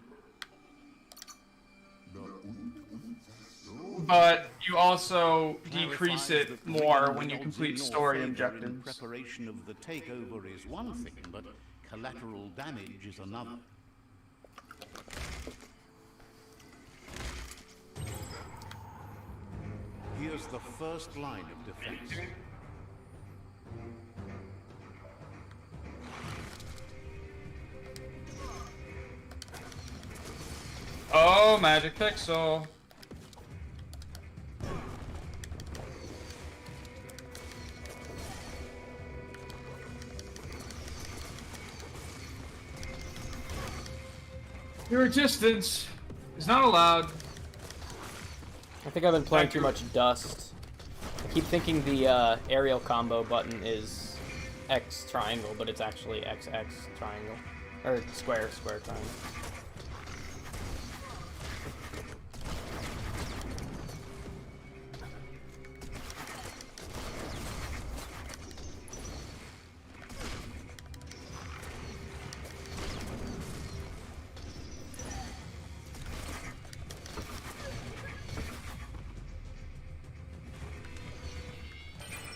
But you also decrease Clarifies it that more bringing when you the odds complete in your story favor in objectives. preparation of the takeover is one thing, but collateral damage is another. Here's the first line of defense. Oh, Magic Pixel. Your distance is not allowed. I think I've been playing too much Dust. I keep thinking the aerial combo button is X triangle, but it's actually XX triangle. Or square triangle.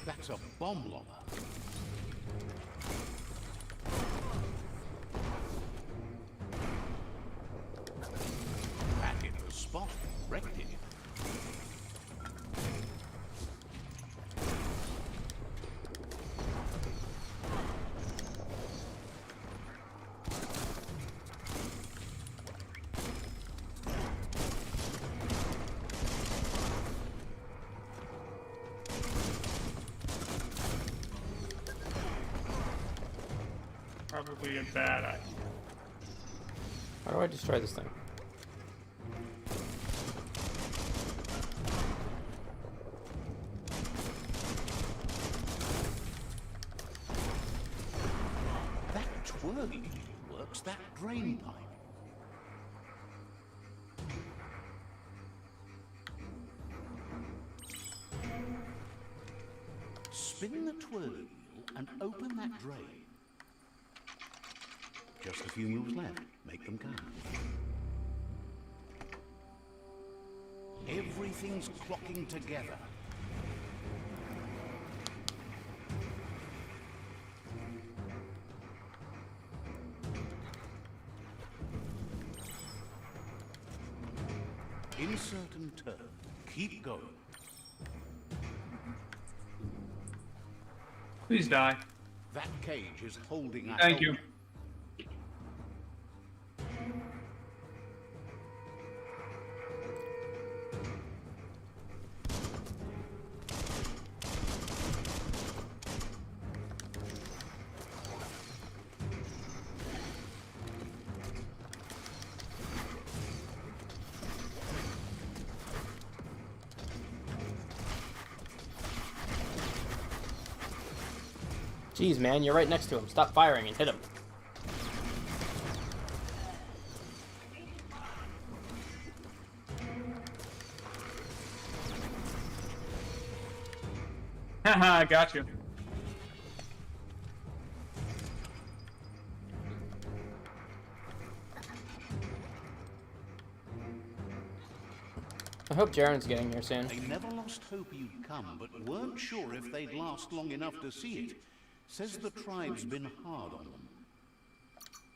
That's a bomb lobber. That hit the spot. Wrecked it. Probably a bad idea. How do I destroy this thing? That twirly works that drain pipe. Spin the twirly wheel and open that drain. Just a few moves left. Make them count. Everything's clocking together. Insert and turn. Keep going. Please die. That cage is holding our Thank you. Jeez, man, you're right next to him. Stop firing and hit him. Haha, got you. I hope Jaren's getting here soon. They never lost hope you'd come, but weren't sure if they'd last long enough to see it. Says the tribe's been hard on them.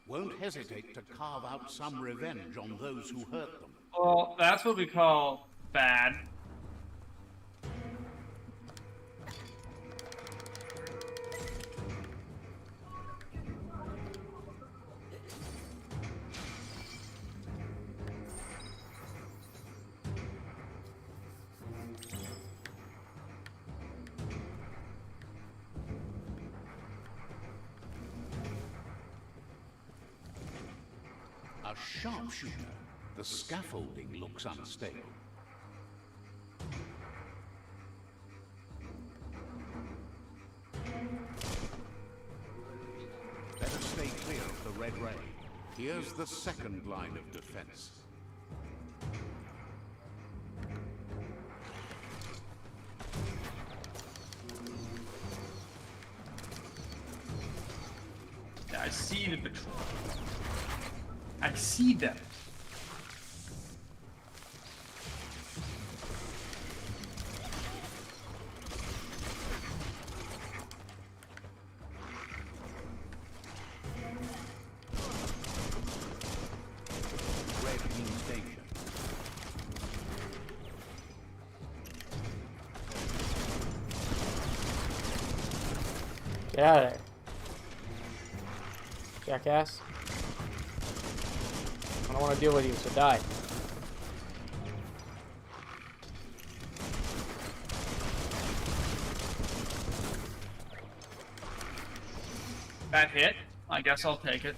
Won't hesitate to carve out some revenge on those who hurt them. Well, that's what we call bad. A sharpshooter. The scaffolding looks unstable. Better stay clear of the red ray. Here's the second line of defense. Yeah, I see the patrol. I see them. Red means danger. Get out of there. Jackass. I don't want to deal with you, so die. That hit? I guess I'll take it.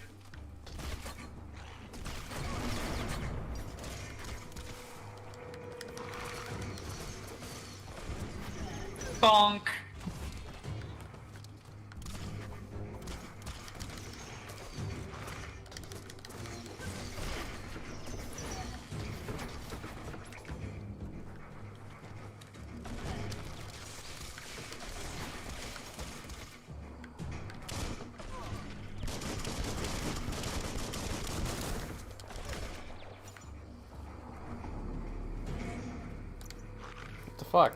Bonk. What the fuck?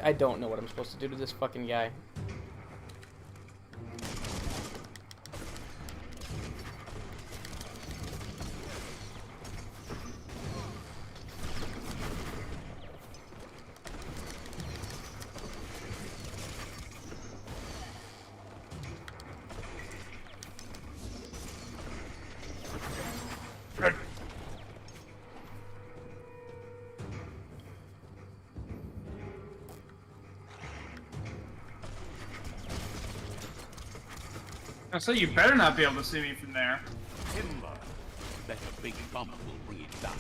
I don't know what I'm supposed to do to this fucking guy. So you better not be able to see me from there. Timber. Bet a big bump will bring it down.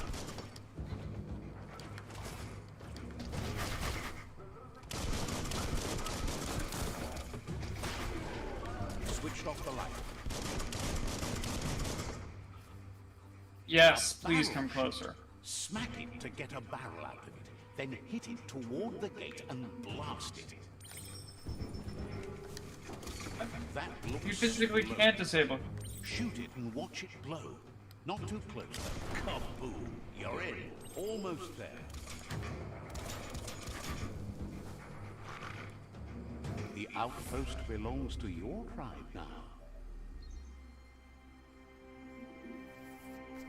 Switched off the light. Yes, A please barrel come closer. shot. Smack it to get a barrel out of it. Then hit it toward the gate and blast it. That looks You physically slow. can't disable. Shoot it and watch it blow. Not too close. Kaboom! You're in. Almost there. The outpost belongs to your tribe now.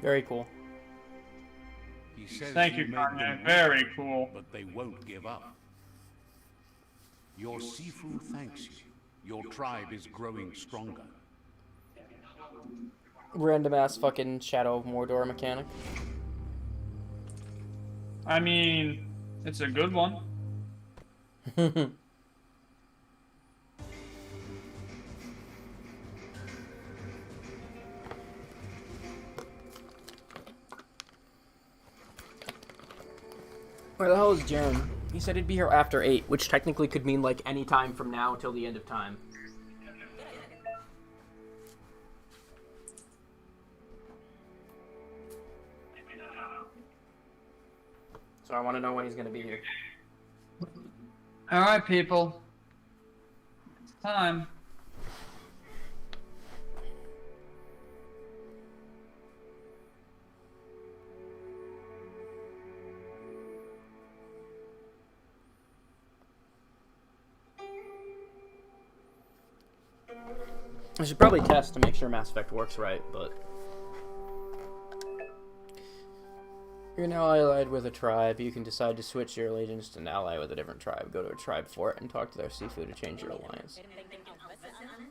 Very cool. He says Thank you, made Kanye. them Very weak, cool. but they won't give up. Your Sifu thanks you. Your tribe is growing stronger. Random ass fucking Shadow of Mordor mechanic. I mean, it's a good one. Where the hell is Jaren? He said he'd be here after 8, which technically could mean like any time from now till the end of time. So I want to know when he's going to be here. Alright, people. It's time. I should probably test to make sure Mass Effect works right, but... You're now allied with a tribe. You can decide to switch your allegiance to an ally with a different tribe. Go to a tribe fort and talk to their Sifu to change your alliance.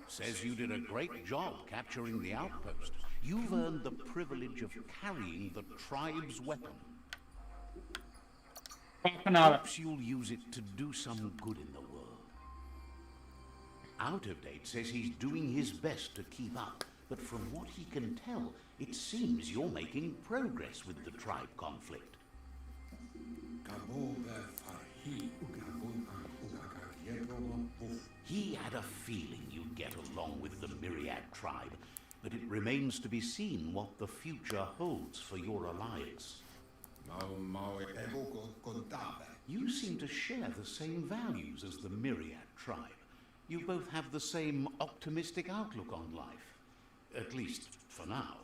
Says you did a great job capturing the outpost. You've earned the privilege of carrying the tribe's weapon. Perhaps you'll use it to do some good in the world. Out of Date says he's doing his best to keep up, but from what he can tell, it seems you're making progress with the tribe conflict. He had a feeling you'd get along with the Myriad tribe, but it remains to be seen what the future holds for your alliance. You seem to share the same values as the Myriad tribe. You both have the same optimistic outlook on life. At least, for now.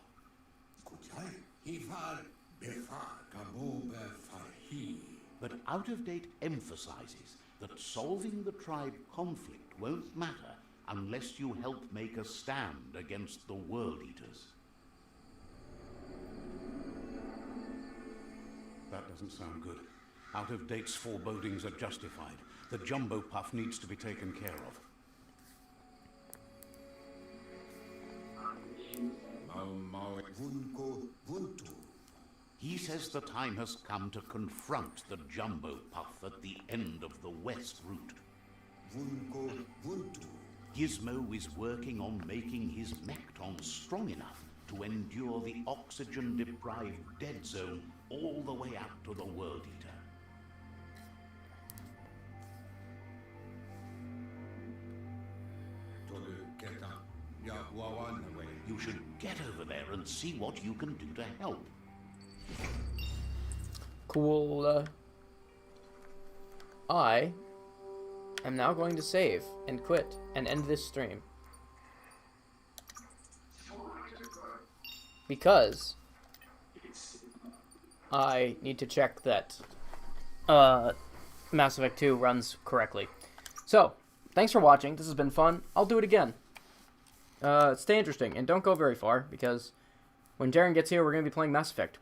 But Out of Date emphasizes that solving the tribe conflict won't matter unless you help make a stand against the World Eaters. That doesn't sound good. Out of Date's forebodings are justified. The Jumbo Puff needs to be taken care of. He says the time has come to confront the Jumbo Puff at the end of the West route. Gizmo is working on making his Mechton strong enough to endure the oxygen-deprived dead zone all the way out to the World Eater. You should get over there and see what you can do to help. Cool. I am now going to save and quit and end this stream. Because I need to check that Mass Effect 2 runs correctly. So, thanks for watching. This has been fun. I'll do it again. Stay interesting and don't go very far because when Jaren gets here, we're going to be playing Mass Effect.